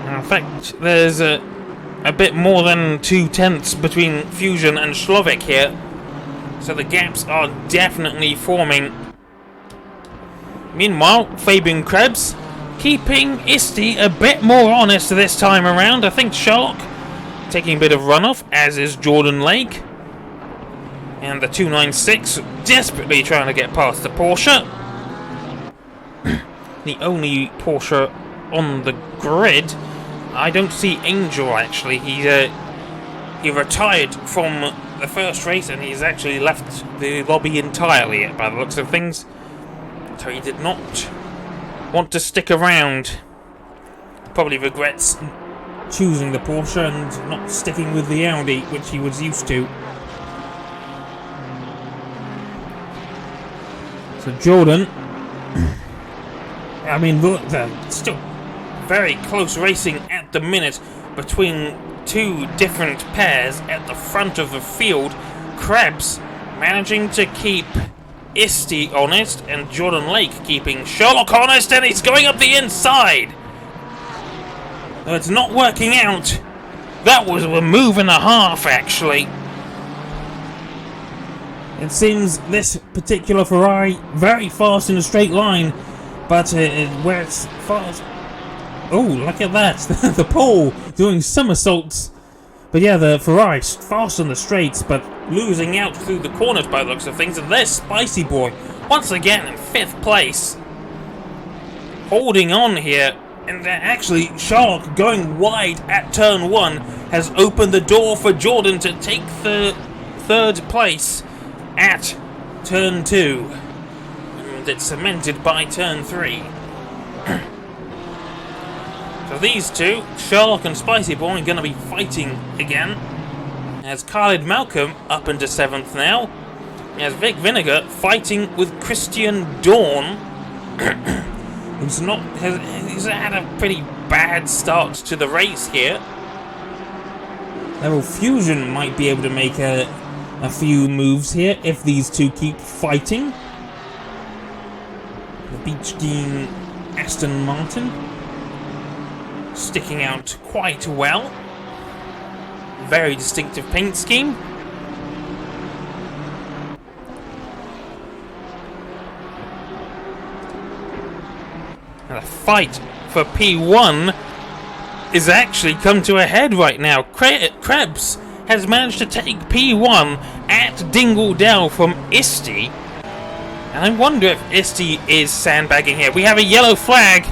In fact, there's a bit more than 2/10 between Fusion and Slovak here. So the gaps are definitely forming. Meanwhile, Fabian Krebs keeping Isti a bit more honest this time around. I think Sherlock taking a bit of runoff, as is Jordan Lake. And the 296 desperately trying to get past the Porsche. The only Porsche on the grid. I don't see Angel actually. He retired from the first race and he's actually left the lobby entirely by the looks of things. So he did not want to stick around. Probably regrets choosing the Porsche and not sticking with the Audi, which he was used to. So Jordan, I mean, look, still very close racing at the minute between two different pairs at the front of the field. Krebs managing to keep Isti honest and Jordan Lake keeping Sherlock honest, and he's going up the inside. It's not working out. That was a move and a half actually. It seems this particular Ferrari very fast in a straight line, but where it's fast. Oh, look at that. The pole doing somersaults. But yeah, the Ferrari's fast on the straights, but losing out through the corners by the looks of things. And there's Spicy Boy, once again in 5th place. Holding on here. And actually, Sherlock going wide at turn 1 has opened the door for Jordan to take the 3rd place at turn 2. And it's cemented by turn 3. So these two, Sherlock and Spicy Boy, are going to be fighting again. As Khalid Malcolm up into 7th now. As Vic Vinegar fighting with Christian Dawn. He's had a pretty bad start to the race here. Level Fusion might be able to make a few moves here if these two keep fighting. The Beach Dean Aston Martin sticking out quite well. Very distinctive paint scheme. And the fight for P1 is actually come to a head right now. Krebs has managed to take P1 at Dingle Dell from Isti. And I wonder if Isti is sandbagging here. We have a yellow flag.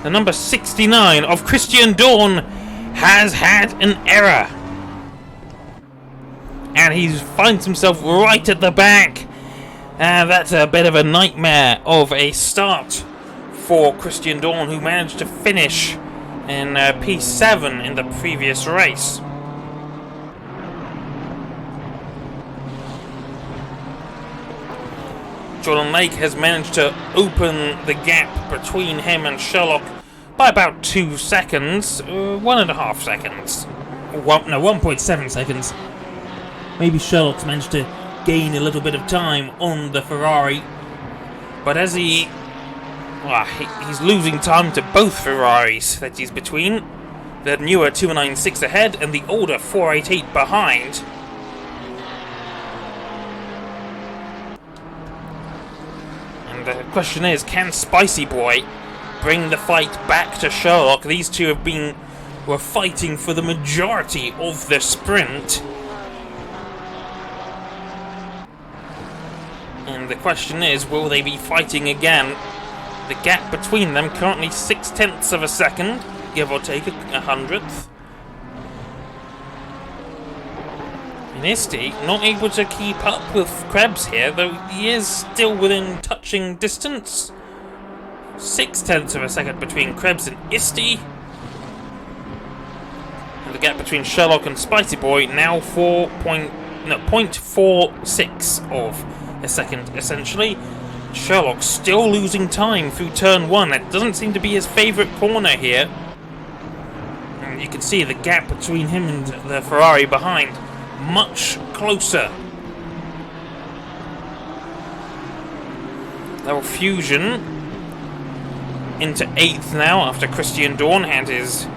The number 69 of Christian Dawn has had an error. And he finds himself right at the back. And that's a bit of a nightmare of a start for Christian Dawn, who managed to finish in P7 in the previous race. Jordan Lake has managed to open the gap between him and Sherlock by about 2 seconds, 1.5 seconds. 1.7 seconds. Maybe Sherlock's managed to gain a little bit of time on the Ferrari. But as he's losing time to both Ferraris that he's between. The newer 296 ahead and the older 488 behind. And the question is, can Spicy Boy bring the fight back to Sherlock? These two were fighting for the majority of the sprint. And the question is, will they be fighting again? The gap between them currently 0.6 of a second, give or take a hundredth. And Isti not able to keep up with Krebs here, though he is still within touching distance. 0.6 of a second between Krebs and Isti. And the gap between Sherlock and Spicy Boy now 0.46 of a second, essentially. Sherlock still losing time through turn 1. It doesn't seem to be his favourite corner here. And you can see the gap between him and the Ferrari behind much closer. Level Fusion into 8th now after Christian Dawn had his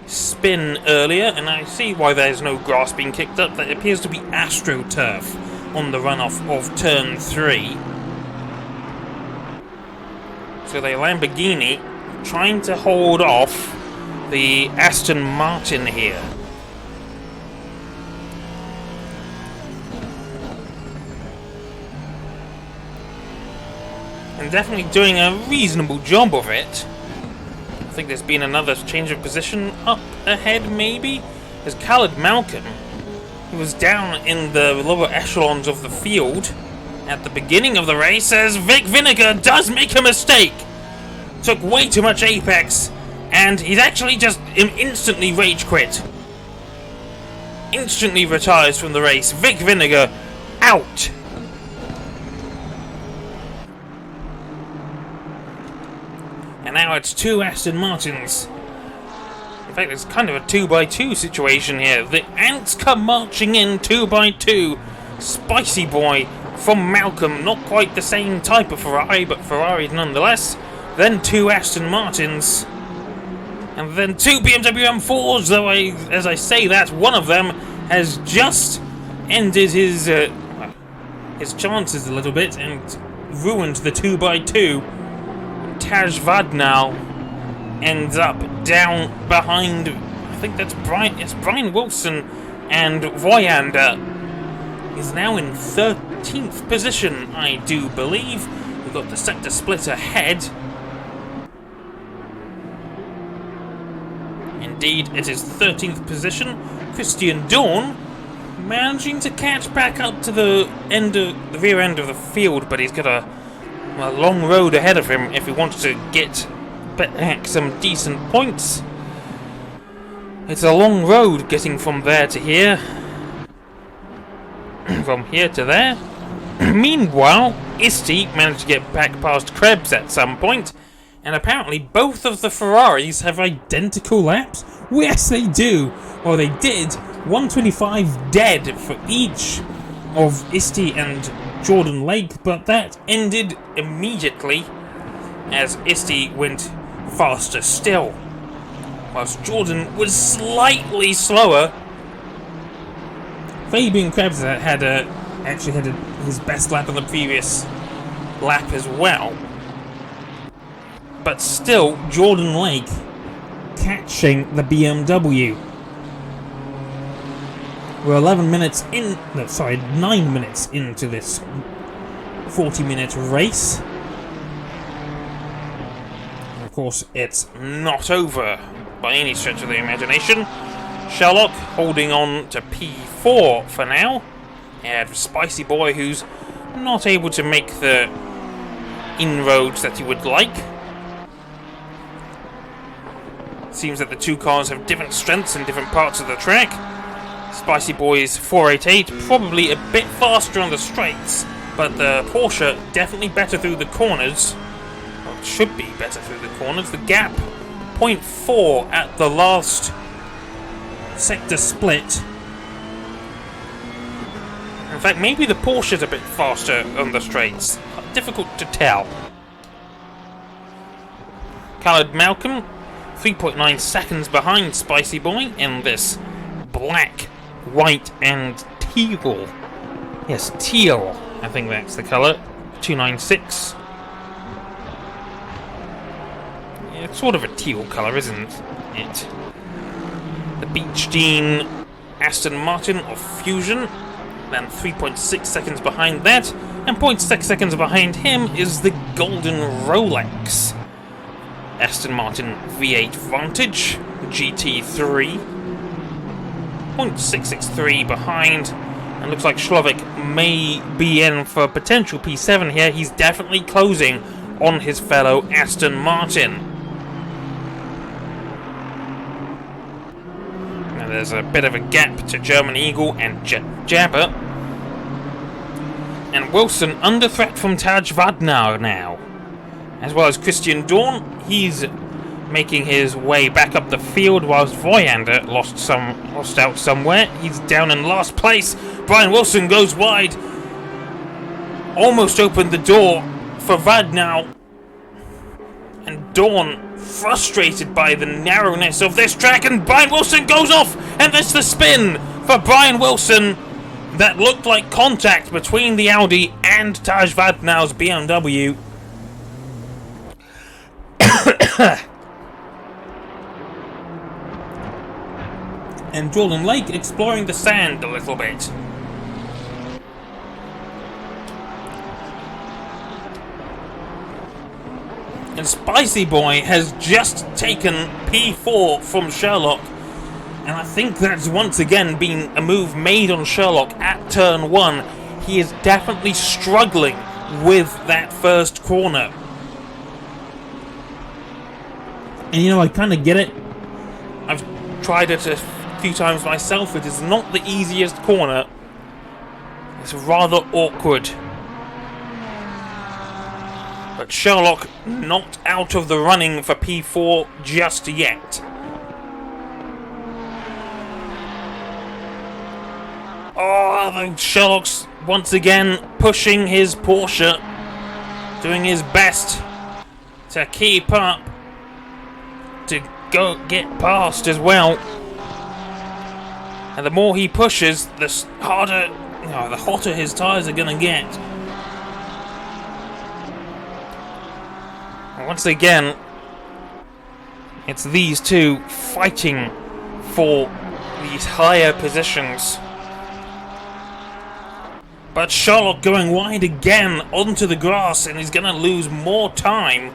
spin earlier, and I see why there's no grass being kicked up. That appears to be AstroTurf on the runoff of turn 3. So the Lamborghini trying to hold off the Aston Martin here. And definitely doing a reasonable job of it. I think there's been another change of position up ahead, maybe? There's Khaled Malcolm, who was down in the lower echelons of the field at the beginning of the race, as Vic Vinegar does make a mistake. Took way too much apex, and he's actually just instantly rage quit. Instantly retires from the race. Vic Vinegar out. And now it's 2 Aston Martins. In fact, it's kind of a 2x2 situation here. The Ants come marching in 2x2. Spicy Boy from Malcolm, not quite the same type of Ferrari, but Ferrari nonetheless. Then 2 Aston Martins. And then 2 BMW M4s, though as I say that, one of them has just ended his chances a little bit and ruined the 2x2. Taj Vadnal ends up down behind, I think that's Brian Wilson, and Voyander is now in 13th position, I do believe. We've got the sector split ahead. Indeed, it is 13th position. Christian Dawn managing to catch back up to the rear end of the field, but he's got a long road ahead of him if he wants to get back some decent points. It's a long road getting from there to here. From here to there. Meanwhile, Isti managed to get back past Krebs at some point, and apparently both of the Ferraris have identical laps. Yes, they do. Well, they did. 125 dead for each of Isti and Jordan Lake, but that ended immediately as Isti went faster still, whilst Jordan was slightly slower. Fabian Krebs actually had his best lap on the previous lap as well. but still, Jordan Lake catching the BMW. We're 9 minutes into this 40-minute race. And of course, it's not over by any stretch of the imagination. Sherlock holding on to P4 for now. And Spicy Boy, who's not able to make the inroads that he would like. Seems that the two cars have different strengths in different parts of the track. Spicy Boy's 488 probably a bit faster on the straights, but the Porsche definitely better through the corners. Well, it should be better through the corners. The gap 0.4 at the last sector split. In fact, maybe the Porsche's a bit faster on the straights. Difficult to tell. Coloured Malcolm, 3.9 seconds behind Spicy Boy in this black, white, and teal. Yes, teal. I think that's the colour. 296. Yeah, it's sort of a teal colour, isn't it? The Beach Dean Aston Martin of Fusion. Then 3.6 seconds behind that, and 0.6 seconds behind him is the golden Rolex Aston Martin V8 Vantage GT3. 0.663 behind, and looks like Slovak may be in for a potential P7 here. He's definitely closing on his fellow Aston Martin. There's a bit of a gap to German Eagle and Jabber. And Wilson under threat from Taj Vadnar now. As well as Christian Dorn. He's making his way back up the field, whilst Voyander lost out somewhere. He's down in last place. Brian Wilson goes wide. Almost opened the door for Vadnar. And Dorn frustrated by the narrowness of this track, and Brian Wilson goes off, and that's the spin for Brian Wilson. That looked like contact between the Audi and Taj Vadnar's BMW. And Jordan Lake exploring the sand a little bit. And Spicy Boy has just taken P4 from Sherlock. And I think that's once again been a move made on Sherlock at turn 1. He is definitely struggling with that first corner. And you know, I kind of get it. I've tried it a few times myself. It is not the easiest corner. It's rather awkward. But Sherlock not out of the running for P4 just yet. Oh, Sherlock's once again pushing his Porsche, doing his best to keep up, to go get past as well. And the more he pushes, the hotter his tyres are going to get. Once again, it's these two fighting for these higher positions. But Sherlock going wide again onto the grass, and he's going to lose more time.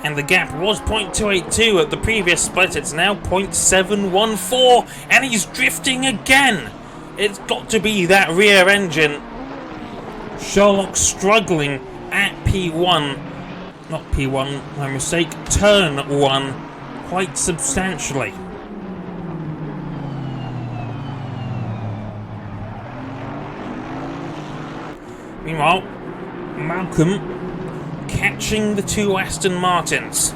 And the gap was 0.282 at the previous split. It's now 0.714, and he's drifting again. It's got to be that rear engine. Sherlock struggling at P1. Not P1, my mistake, turn 1, quite substantially. Meanwhile, Malcolm catching the two Aston Martins.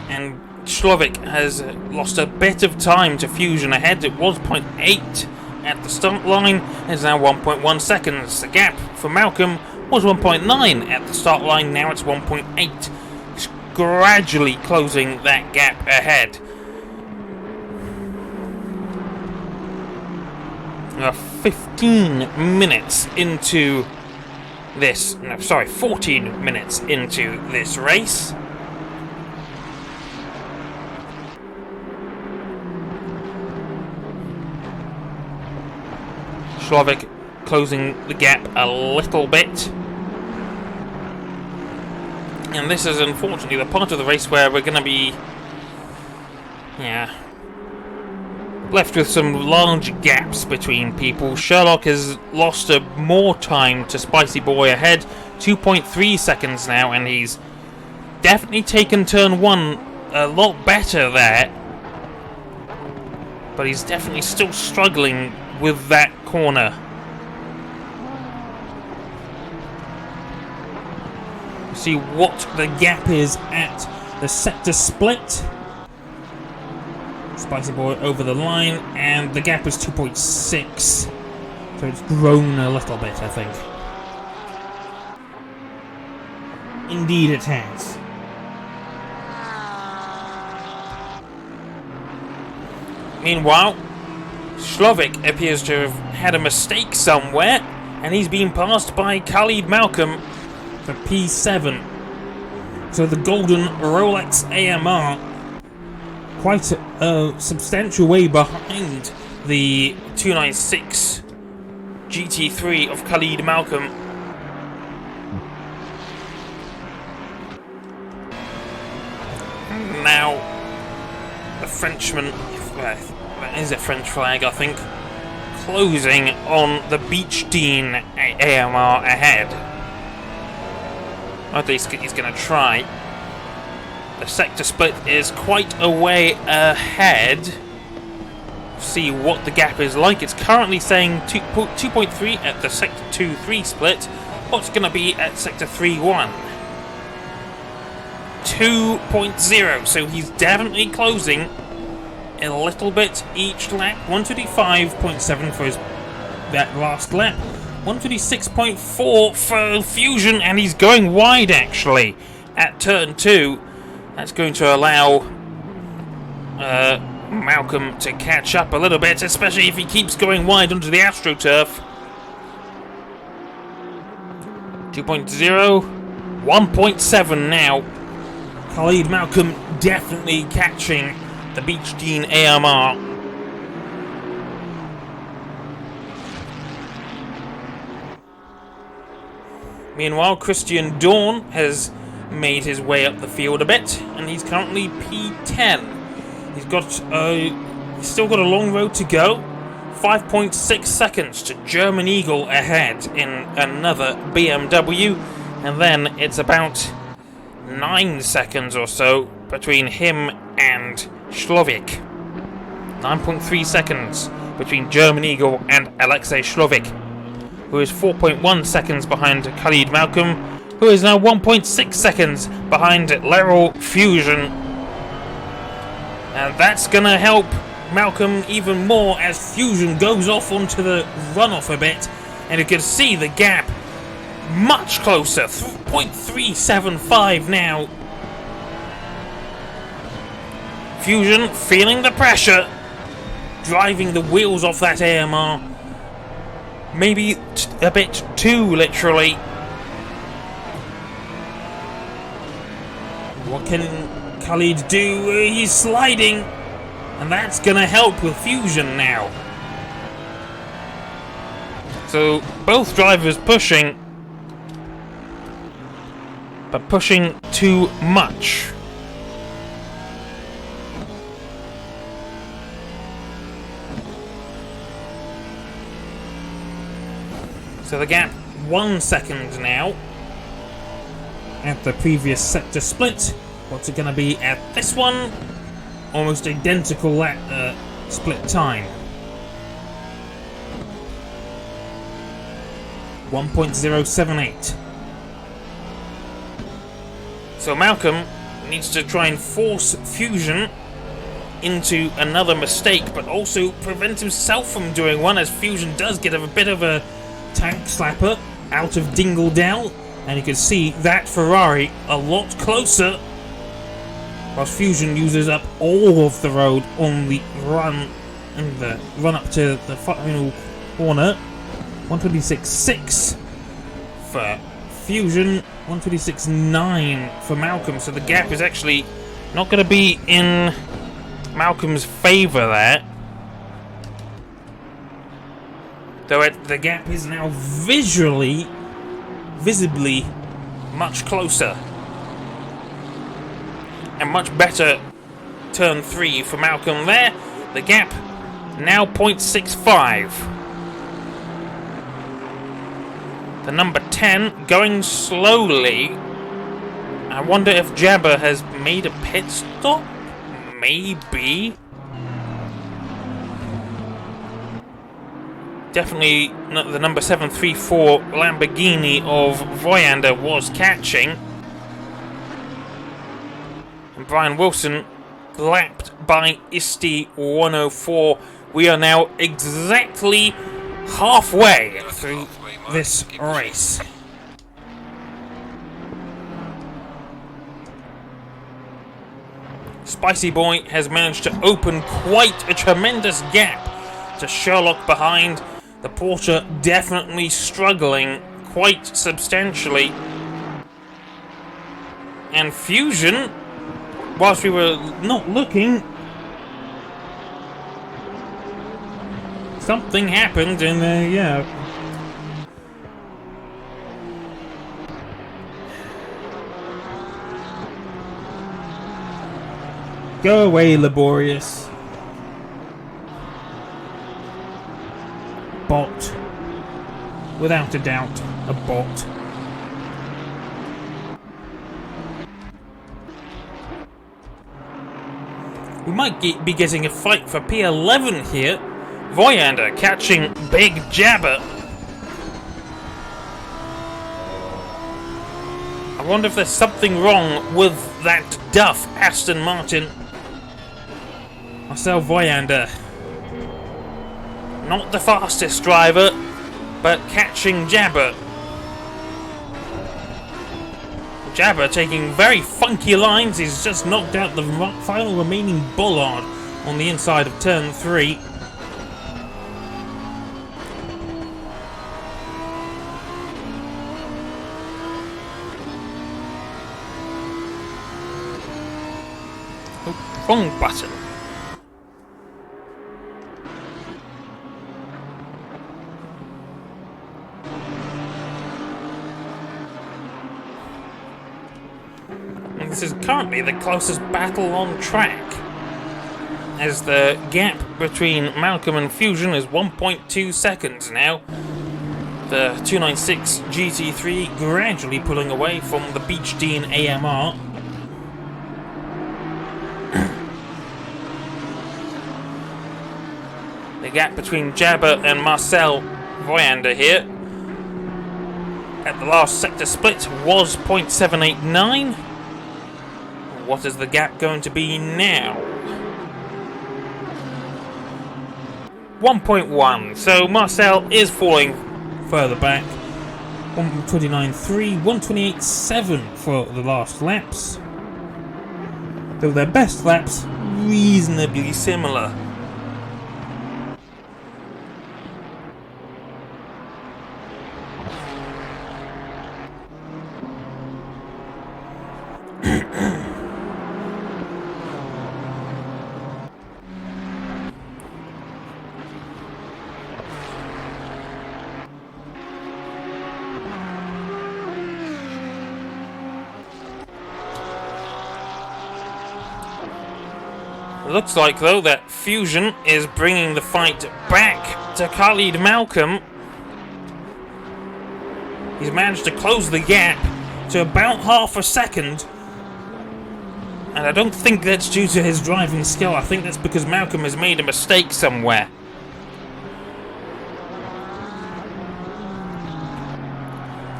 And Slovak has lost a bit of time to Fusion ahead. It was 0.8 at the start line, it's now 1.1 seconds. The gap for Malcolm was 1.9 at the start line, now it's 1.8. It's gradually closing that gap ahead. 15 minutes into this, no, sorry, 14 minutes into this race. Slovic closing the gap a little bit. And this is unfortunately the part of the race where we're going to be, left with some large gaps between people. Sherlock has lost more time to Spicy Boy ahead, 2.3 seconds now, and he's definitely taken turn 1 a lot better there. But he's definitely still struggling with that corner. See what the gap is at the sector split. Spicy Boy over the line, and the gap is 2.6, so it's grown a little bit, I think. Indeed it has. Meanwhile, Slovic appears to have had a mistake somewhere, and he's been passed by Khalid Malcolm for P7. So the golden Rolex AMR, quite a substantial way behind the 296 GT3 of Khalid Malcolm. Now, the Frenchman, that is a French flag, I think, closing on the Beach Dean AMR ahead. At least he's going to try. The sector split is quite a way ahead. See what the gap is like. It's currently saying 2.3 at the sector 2-3 split. What's going to be at sector 3-1? 2.0. So he's definitely closing a little bit each lap. 125.7 for that last lap. 126.4 for Fusion, and he's going wide actually at turn 2. That's going to allow Malcolm to catch up a little bit, especially if he keeps going wide onto the AstroTurf. 2.0, 1.7 now. Khalid Malcolm definitely catching the Beach Dean AMR. Meanwhile, Christian Dawn has made his way up the field a bit, and he's currently P10. He's still got a long road to go. 5.6 seconds to German Eagle ahead in another BMW, and then it's about 9 seconds or so between him and Slovic. 9.3 seconds between German Eagle and Alexei Slovic, who is 4.1 seconds behind Khalid Malcolm, who is now 1.6 seconds behind Laryl Fusion. And that's going to help Malcolm even more as Fusion goes off onto the runoff a bit. And you can see the gap much closer, 0.375 now. Fusion feeling the pressure, driving the wheels off that AMR. Maybe a bit too literally. What can Khalid do? He's sliding, and that's going to help with Fusion now. So both drivers pushing, but pushing too much. So the gap 1 second now at the previous sector split. What's it going to be at this one? Almost identical split time. 1.078. So Malcolm needs to try and force Fusion into another mistake, but also prevent himself from doing one, as Fusion does get a bit of a tank slapper out of Dingledale, and you can see that Ferrari a lot closer, whilst Fusion uses up all of the road on the run and the run up to the final corner. 126.6 for Fusion, 126.9 for Malcolm, so the gap is actually not going to be in Malcolm's favour there. Though the gap is now visibly much closer. And much better turn 3 for Malcolm there. The gap now 0.65. The number 10 going slowly. I wonder if Jabba has made a pit stop? Maybe. Definitely the number 734 Lamborghini of Voyander was catching. And Brian Wilson lapped by Isti 104. We are now exactly halfway through this race. Spicy Boy has managed to open quite a tremendous gap to Sherlock behind. The Porsche definitely struggling quite substantially. And Fusion, whilst we were not looking, something happened and yeah. Go away, laborious. Bot. Without a doubt, a bot. We might be getting a fight for P11 here. Voyander catching Big Jabba. I wonder if there's something wrong with that Duff Aston Martin. Marcel Voyander. Not the fastest driver, but catching Jabba. Jabba taking very funky lines. He's just knocked out the final remaining bollard on the inside of turn 3. Oh, wrong button. This is currently the closest battle on track, as the gap between Malcolm and Fusion is 1.2 seconds now. The 296 GT3 gradually pulling away from the Beach Dean AMR. The gap between Jabba and Marcel Voyander here at the last sector split was 0.789. What is the gap going to be now? 1.1. So Marcel is falling further back. 129.3, 128.7 for the last laps. Though their best laps reasonably similar. Looks like, though, that Fusion is bringing the fight back to Khalid Malcolm. He's managed to close the gap to about half a second. And I don't think that's due to his driving skill. I think that's because Malcolm has made a mistake somewhere.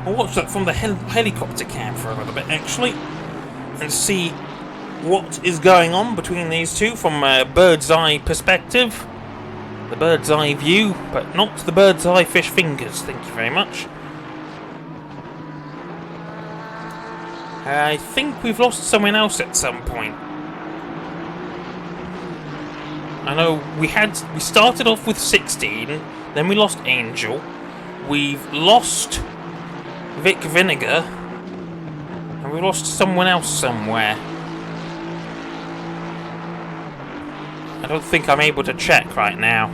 I'll watch that from the helicopter cam for a little bit, actually, and see what is going on between these two from a bird's eye perspective. The bird's eye view, but not the bird's eye fish fingers. Thank you very much. I think we've lost someone else at some point. I know we started off with 16, then we lost Angel. We've lost Vic Vinegar. And we've lost someone else somewhere. I don't think I'm able to check right now.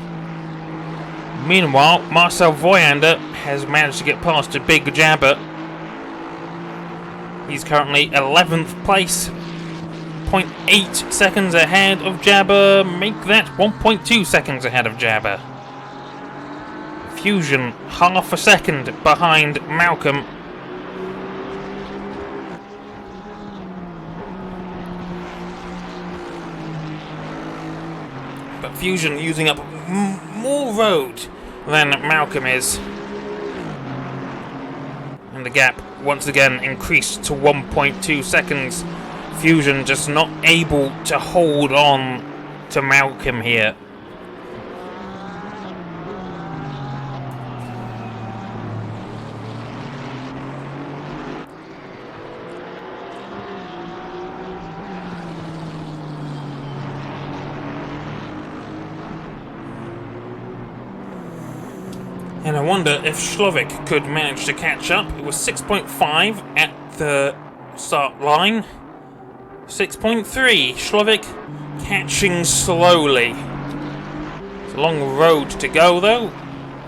Meanwhile, Marcel Voyander has managed to get past a Big Jabber. He's currently 11th place. 0.8 seconds ahead of Jabber. Make that 1.2 seconds ahead of Jabber. Fusion, half a second behind Malcolm. But Fusion using up more road than Malcolm is. And the gap once again increased to 1.2 seconds. Fusion just not able to hold on to Malcolm here. And I wonder if Slovak could manage to catch up. It was 6.5 at the start line. 6.3. Slovak catching slowly. It's a long road to go though,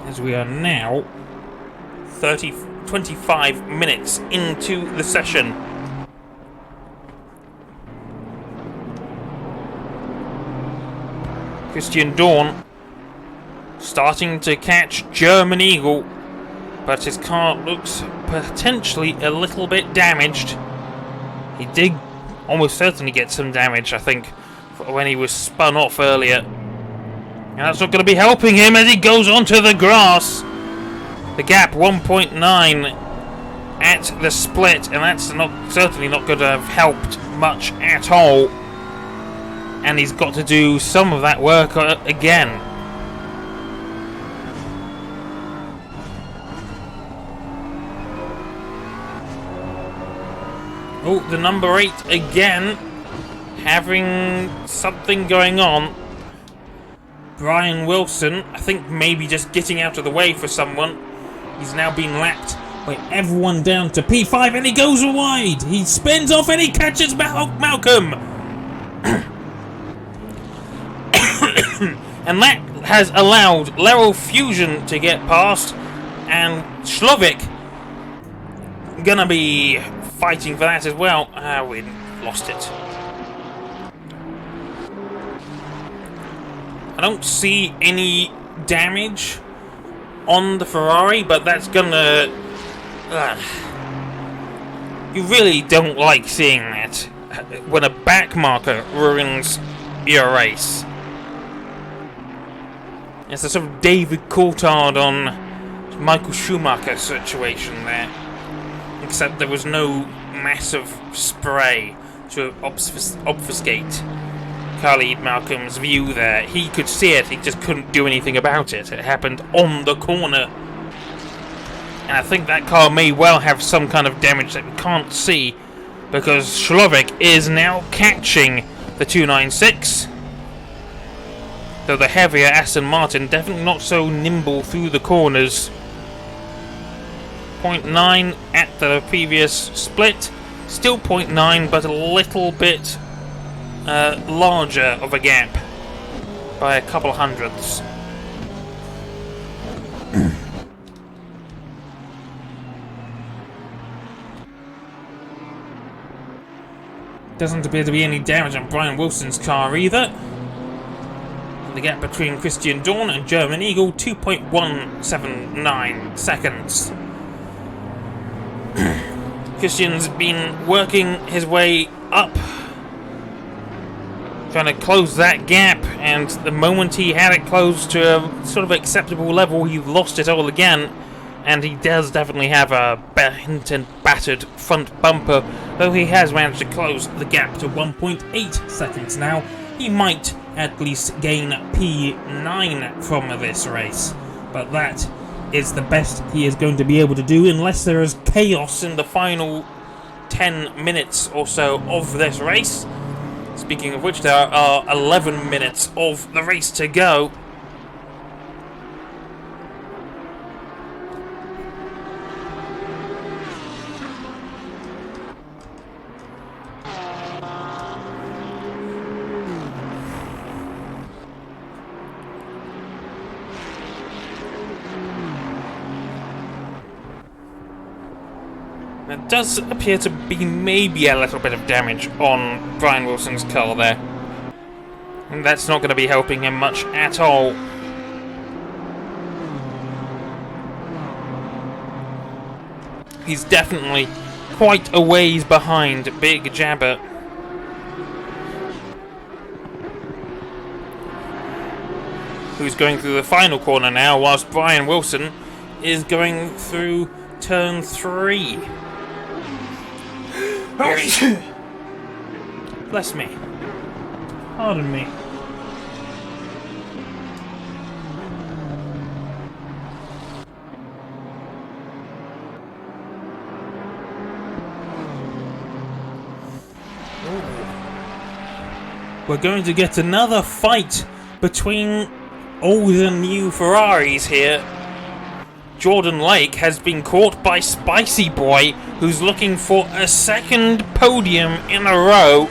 as we are now 25 minutes into the session. Christian Dawn starting to catch German Eagle, but his car looks potentially a little bit damaged. He did almost certainly get some damage, I think, when he was spun off earlier. And that's not going to be helping him as he goes onto the grass. The gap 1.9 at the split, and that's certainly not going to have helped much at all. And he's got to do some of that work again. Oh, the number 8 again, having something going on. Brian Wilson, I think maybe just getting out of the way for someone. He's now been lapped by everyone down to P5, and he goes wide. He spins off and he catches Malcolm. And that has allowed Level Fusion to get past, and Slovak gonna be fighting for that as well. We lost it. I don't see any damage on the Ferrari, but that's gonna... you really don't like seeing that when a back marker ruins your race. It's a sort of David Coulthard on Michael Schumacher situation there. Except there was no massive spray to obfuscate Khalid Malcolm's view there. He could see it, he just couldn't do anything about it. It happened on the corner. And I think that car may well have some kind of damage that we can't see, because Slovak is now catching the 296. Though the heavier Aston Martin definitely not so nimble through the corners. 0.9 at the previous split, still 0.9, but a little bit larger of a gap by a couple hundredths. Doesn't appear to be any damage on Brian Wilson's car either. The gap between Christian Dawn and German Eagle, 2.179 seconds. Christian's been working his way up, trying to close that gap, and the moment he had it closed to a sort of acceptable level, he lost it all again. And he does definitely have a bent and battered front bumper, though he has managed to close the gap to 1.8 seconds now. He might at least gain P9 from this race, but that is the best he is going to be able to do unless there is chaos in the final 10 minutes or so of this race. Speaking of which, there are 11 minutes of the race to go. There does appear to be maybe a little bit of damage on Brian Wilson's car there. And that's not going to be helping him much at all. He's definitely quite a ways behind Big Jabber. Who's going through the final corner now, whilst Brian Wilson is going through turn 3. Bless me. Pardon me. We're going to get another fight between all the new Ferraris here. Jordan Lake has been caught by Spicy Boy, who's looking for a second podium in a row.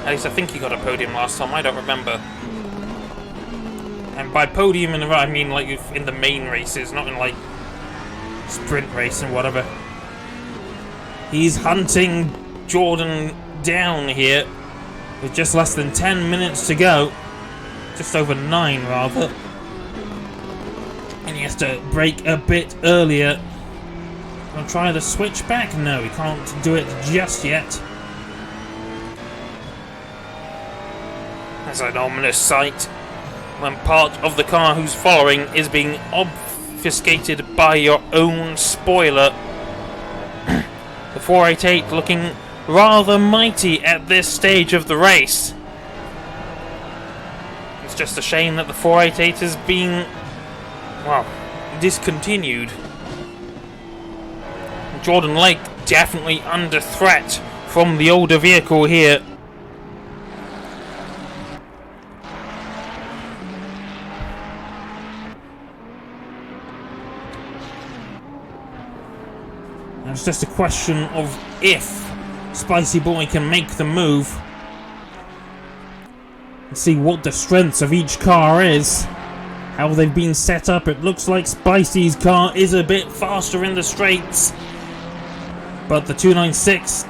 At least I think he got a podium last time, I don't remember. And by podium in a row, I mean like in the main races, not in like sprint race and whatever. He's hunting Jordan down here with just less than 10 minutes to go. Just over 9 rather. And he has to brake a bit earlier. Gonna try the switch back? No, he can't do it just yet. That's an ominous sight when part of the car who's following is being obfuscated by your own spoiler. The 488 looking rather mighty at this stage of the race. It's just a shame that the 488 has been, well, discontinued. Jordan Lake definitely under threat from the older vehicle here. It's just a question of if Spicy Boy can make the move and see what the strengths of each car is, how they've been set up. It looks like Spicy's car is a bit faster in the straights, but the 296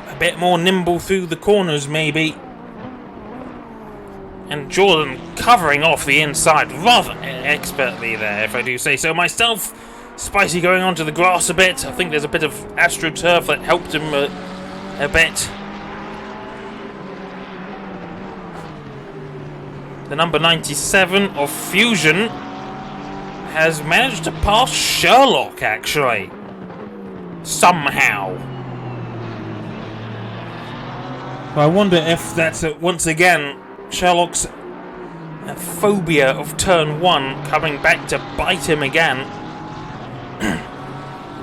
a bit more nimble through the corners maybe. And Jordan covering off the inside rather expertly there, if I do say so myself. Spicy going onto the grass a bit. I think there's a bit of AstroTurf that helped him a bit. The number 97 of Fusion has managed to pass Sherlock, actually. Somehow. Well, I wonder if that's Once again, Sherlock's phobia of turn 1 coming back to bite him again.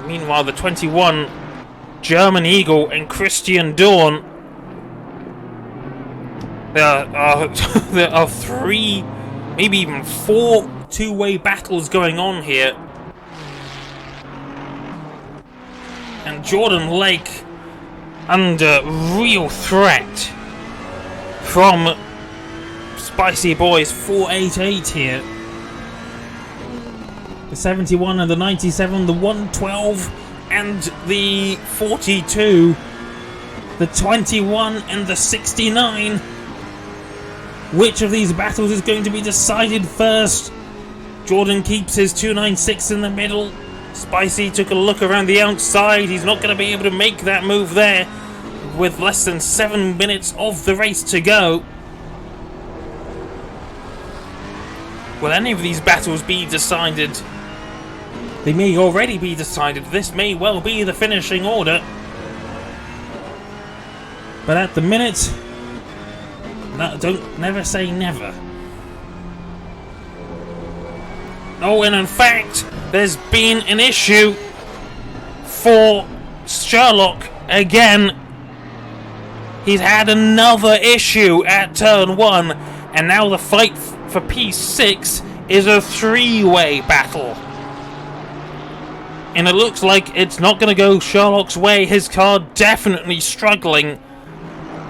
Meanwhile, the 21 German Eagle and Christian Dawn. There are 3, maybe even 4 two-way battles going on here. And Jordan Lake under real threat from Spicy Boy's 488 here. the 71 and the 97, the 112 and the 42, the 21 and the 69. Which of these battles is going to be decided first? Jordan keeps his 296 in the middle. Spicy took a look around the outside. He's not going to be able to make that move there with less than 7 minutes of the race to go. Will any of these battles be decided? They may already be decided. This may well be the finishing order. But at the minute, no, never say never. Oh, and in fact, there's been an issue for Sherlock again. He's had another issue at turn 1, and now the fight for P6 is a 3-way battle. And it looks like it's not going to go Sherlock's way. His car definitely struggling.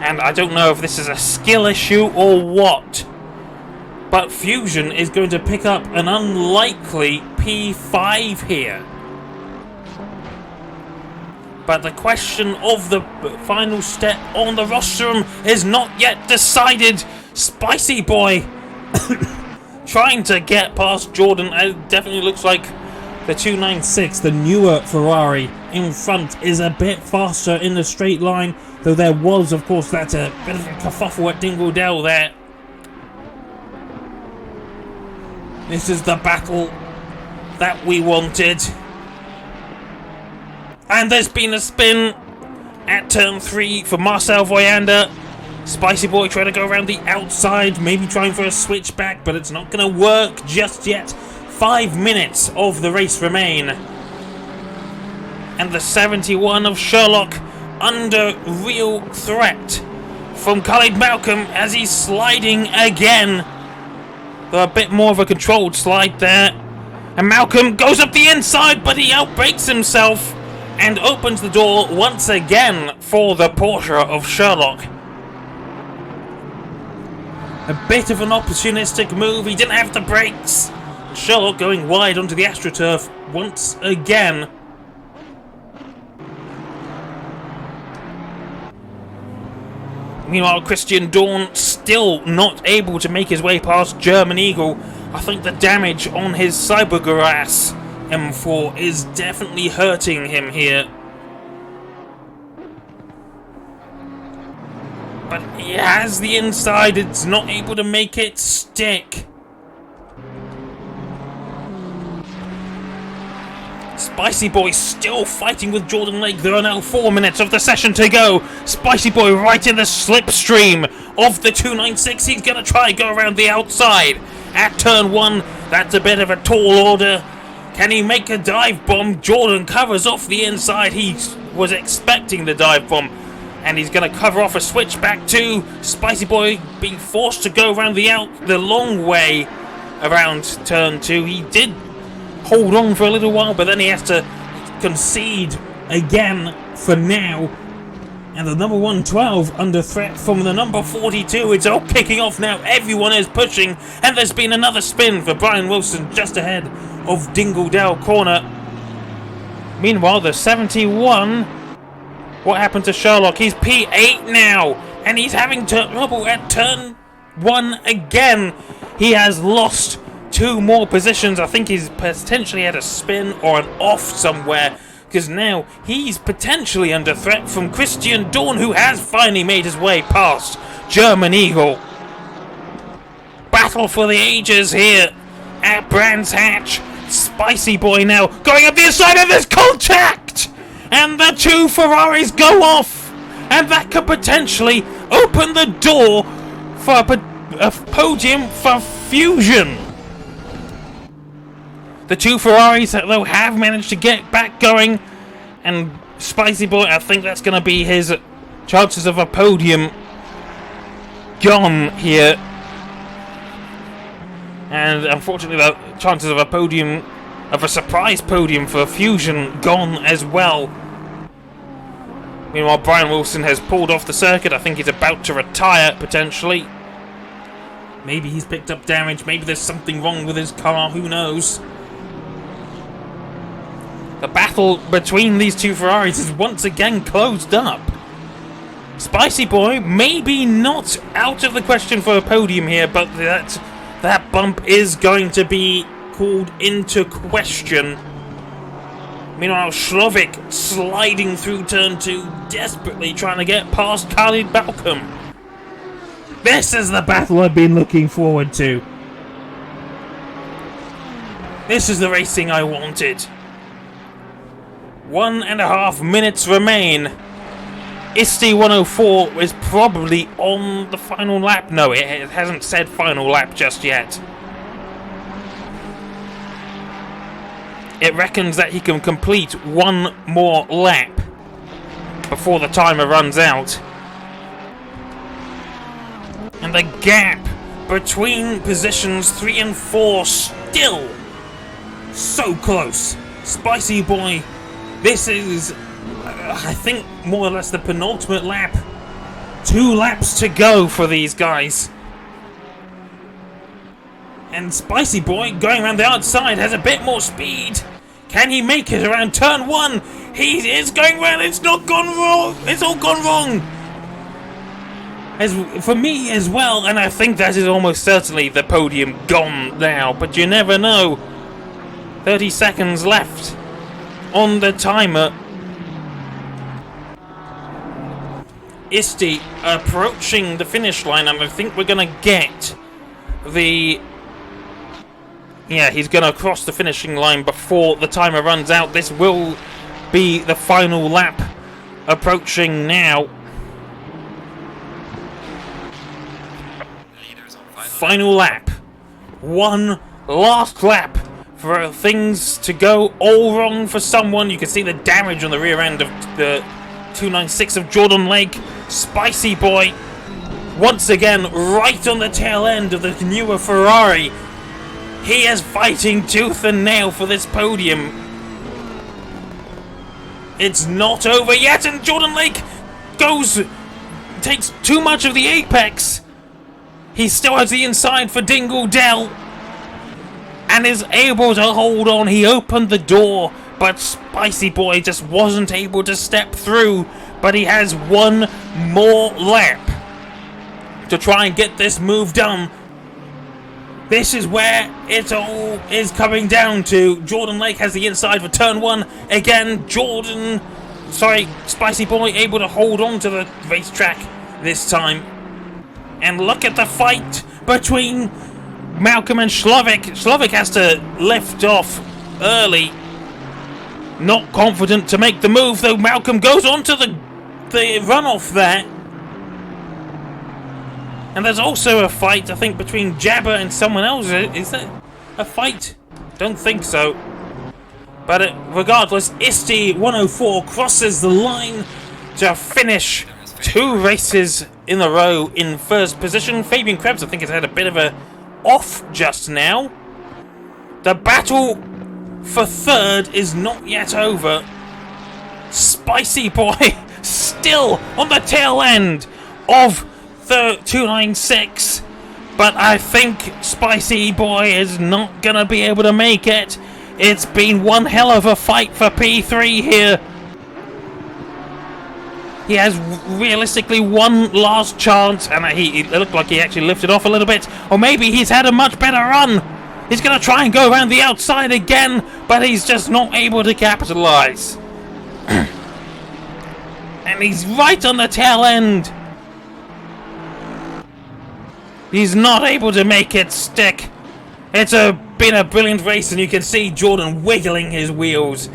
And I don't know if this is a skill issue or what. But Fusion is going to pick up an unlikely P5 here. But the question of the final step on the rostrum is not yet decided. Spicy Boy trying to get past Jordan. It definitely looks like the 296, the newer Ferrari in front, is a bit faster in the straight line, though there was, of course, that a bit of a kerfuffle at Dingledale there. This is the battle that we wanted. And there's been a spin at turn 3 for Marcel Voyander. Spicy Boy trying to go around the outside, maybe trying for a switchback, but it's not going to work just yet. 5 minutes of the race remain. And the 71 of Sherlock under real threat from Khalid Malcolm as he's sliding again. Though a bit more of a controlled slide there. And Malcolm goes up the inside, but he outbrakes himself and opens the door once again for the Porsche of Sherlock. A bit of an opportunistic move, he didn't have the brakes. Sherlock going wide onto the AstroTurf once again. Meanwhile, Christian Dawn still not able to make his way past German Eagle. I think the damage on his Cybergrass M4 is definitely hurting him here. But he has the inside, it's not able to make it stick. Spicy Boy still fighting with Jordan Lake. There are now 4 minutes of the session to go. Spicy Boy right in the slipstream of the 296. He's going to try and go around the outside. At turn 1, that's a bit of a tall order. Can he make a dive bomb? Jordan covers off the inside. He was expecting the dive bomb. And he's going to cover off a switchback too. Spicy Boy being forced to go around the long way around turn 2. He did hold on for a little while, but then he has to concede again for now. And the number 112 under threat from the number 42. It's all kicking off now. Everyone is pushing, and there's been another spin for Brian Wilson just ahead of Dingledale corner. Meanwhile, the 71. What happened to Sherlock? He's P8 now, and he's having trouble at turn 1 again. He has lost 2 more positions. I think he's potentially had a spin or an off somewhere, because now he's potentially under threat from Christian Dawn, who has finally made his way past German Eagle. Battle for the ages here at Brands Hatch. Spicy Boy now going up the inside, and there's contact! And the 2 Ferraris go off! And that could potentially open the door for a podium for Fusion. The 2 Ferraris, though, have managed to get back going, and Spicy Boy, I think that's going to be his chances of a podium gone here. And unfortunately, the chances of a podium, of a surprise podium for Fusion, gone as well. Meanwhile, Brian Wilson has pulled off the circuit. I think he's about to retire, potentially. Maybe he's picked up damage, maybe there's something wrong with his car, who knows? The battle between these 2 Ferraris is once again closed up. Spicy Boy maybe not out of the question for a podium here, but that bump is going to be called into question. Meanwhile, Shlovic sliding through turn 2, desperately trying to get past Khalid Malcolm. This is the battle I've been looking forward to. This is the racing I wanted. 1.5 minutes remain. Isti 104 is probably on the final lap. No, it hasn't said final lap just yet. It reckons that he can complete 1 more lap before the timer runs out. And the gap between positions 3 and 4 still so close. Spicy Boy, this is, I think, more or less the penultimate lap. 2 laps to go for these guys. And Spicy Boy, going around the outside, has a bit more speed. Can he make it around turn 1? He is going well. It's not gone wrong. It's all gone wrong. As for me as well, and I think that is almost certainly the podium gone now, but you never know. 30 seconds left on the timer. Isti approaching the finish line, and I think we're going to get the... Yeah, he's going to cross the finishing line before the timer runs out. This will be the final lap approaching now. Final lap. One last lap for things to go all wrong for someone. You can see the damage on the rear end of the 296 of Jordan Lake. Spicy Boy, once again, right on the tail end of the newer Ferrari. He is fighting tooth and nail for this podium. It's not over yet, and Jordan Lake takes too much of the apex. He still has the inside for Dingle Dell and is able to hold on. He opened the door, but Spicy Boy just wasn't able to step through. But he has one more lap to try and get this move done. This is where it all is coming down to. Jordan Lake has the inside for turn 1. Again, Spicy Boy able to hold on to the racetrack this time. And look at the fight between Malcolm and Slovic. Slovic has to lift off early. Not confident to make the move, though. Malcolm goes on to the runoff there. And there's also a fight, I think, between Jabba and someone else. Is that a fight? Don't think so. But regardless, Isti 104 crosses the line to finish 2 races in a row in first position. Fabian Krebs, I think, has had a bit of a off just now. The battle for third is not yet over. Spicy Boy still on the tail end of the 296, but I think Spicy Boy is not going to be able to make it. It's been one hell of a fight for P3 here. He has realistically one last chance, and it looked like he actually lifted off a little bit, or maybe he's had a much better run. He's going to try and go around the outside again, but he's just not able to capitalize. And he's right on the tail end. He's not able to make it stick. It's been a brilliant race, and you can see Jordan wiggling his wheels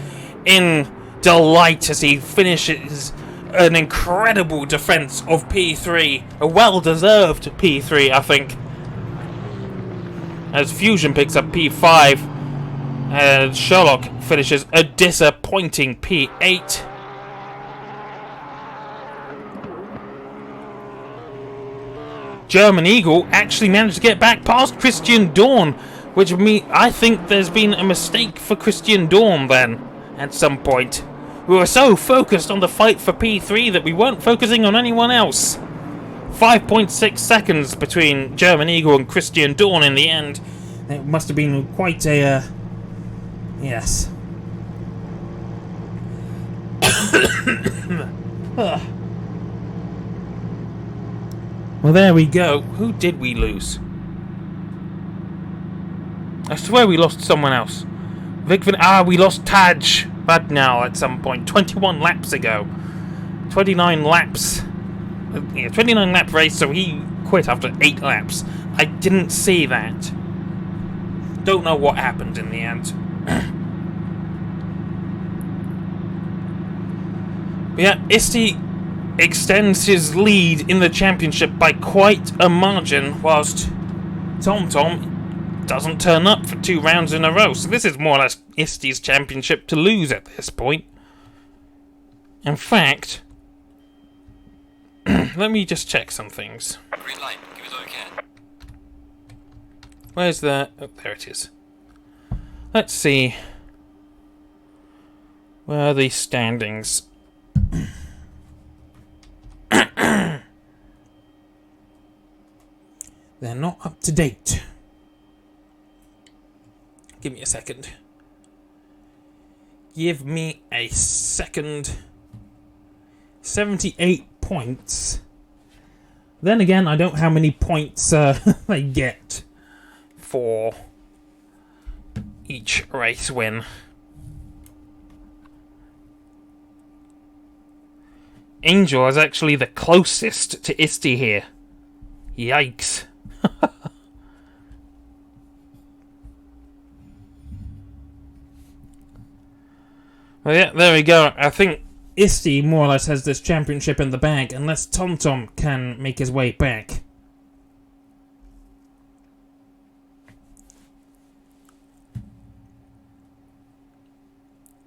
in delight as he finishes an incredible defense of P3. A well-deserved P3, I think. As Fusion picks up P5, and Sherlock finishes a disappointing P8. German Eagle actually managed to get back past Christian Dawn, which I think there's been a mistake for Christian Dawn then, at some point. We were so focused on the fight for P3 that we weren't focusing on anyone else. 5.6 seconds between German Eagle and Christian Dawn in the end. It must have been quite a... yes. Well, there we go. Who did we lose? I swear we lost someone else. We lost Taj Badnal at some point. 21 laps ago. 29 laps. 29 lap race, so he quit after 8 laps. I didn't see that. Don't know what happened in the end. But yeah, Isti extends his lead in the championship by quite a margin, whilst TomTom doesn't turn up for 2 rounds in a row. So this is more or less Isti's championship to lose at this point. In fact, let me just check some things. Green light, give us all you can. Where's the... oh, there it is. Let's see. Where are the standings? They're not up to date. Give me a second. Give me a second. 78 points. Then again, I don't know how many points they get for each race win. Angel is actually the closest to Isti here. Yikes. Well, yeah, there we go. I think Isti more or less has this championship in the bag, unless TomTom can make his way back.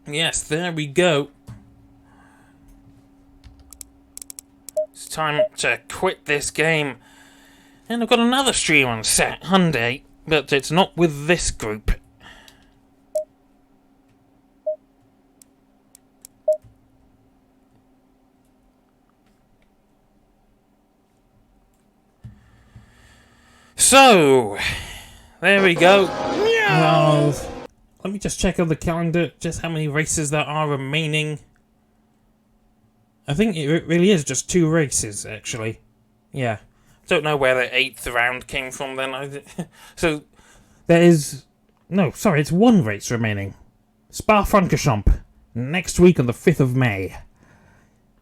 Yes, there we go. It's time to quit this game. And I've got another stream on Hyundai, but it's not with this group. So, there we go. Well, let me just check on the calendar, just how many races there are remaining. I think it really is just 2 races, actually. Yeah. Don't know where the 8th round came from then. So, there is... No, sorry, it's 1 race remaining. Spa-Francorchamps, next week on the 5th of May.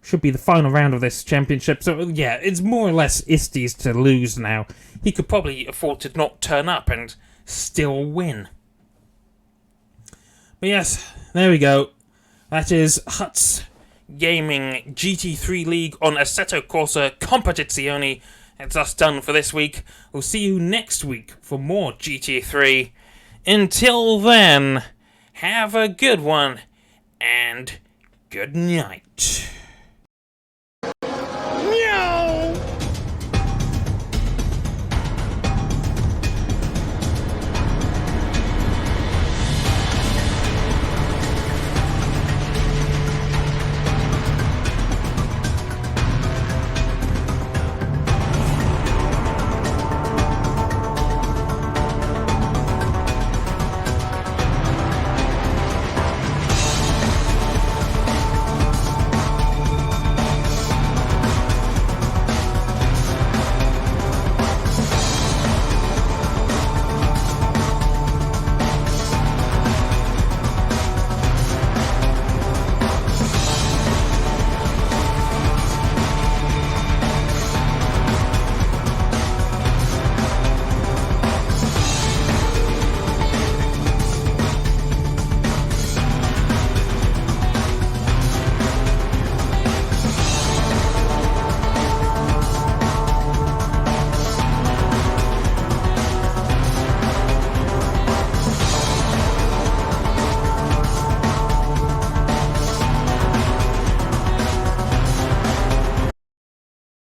Should be the final round of this championship. So, yeah, it's more or less Isti's to lose now. He could probably afford to not turn up and still win. But yes, there we go. That is Huts Gaming GT3 League on Assetto Corsa Competizione. It's us done for this week. We'll see you next week for more GT3. Until then, have a good one and good night.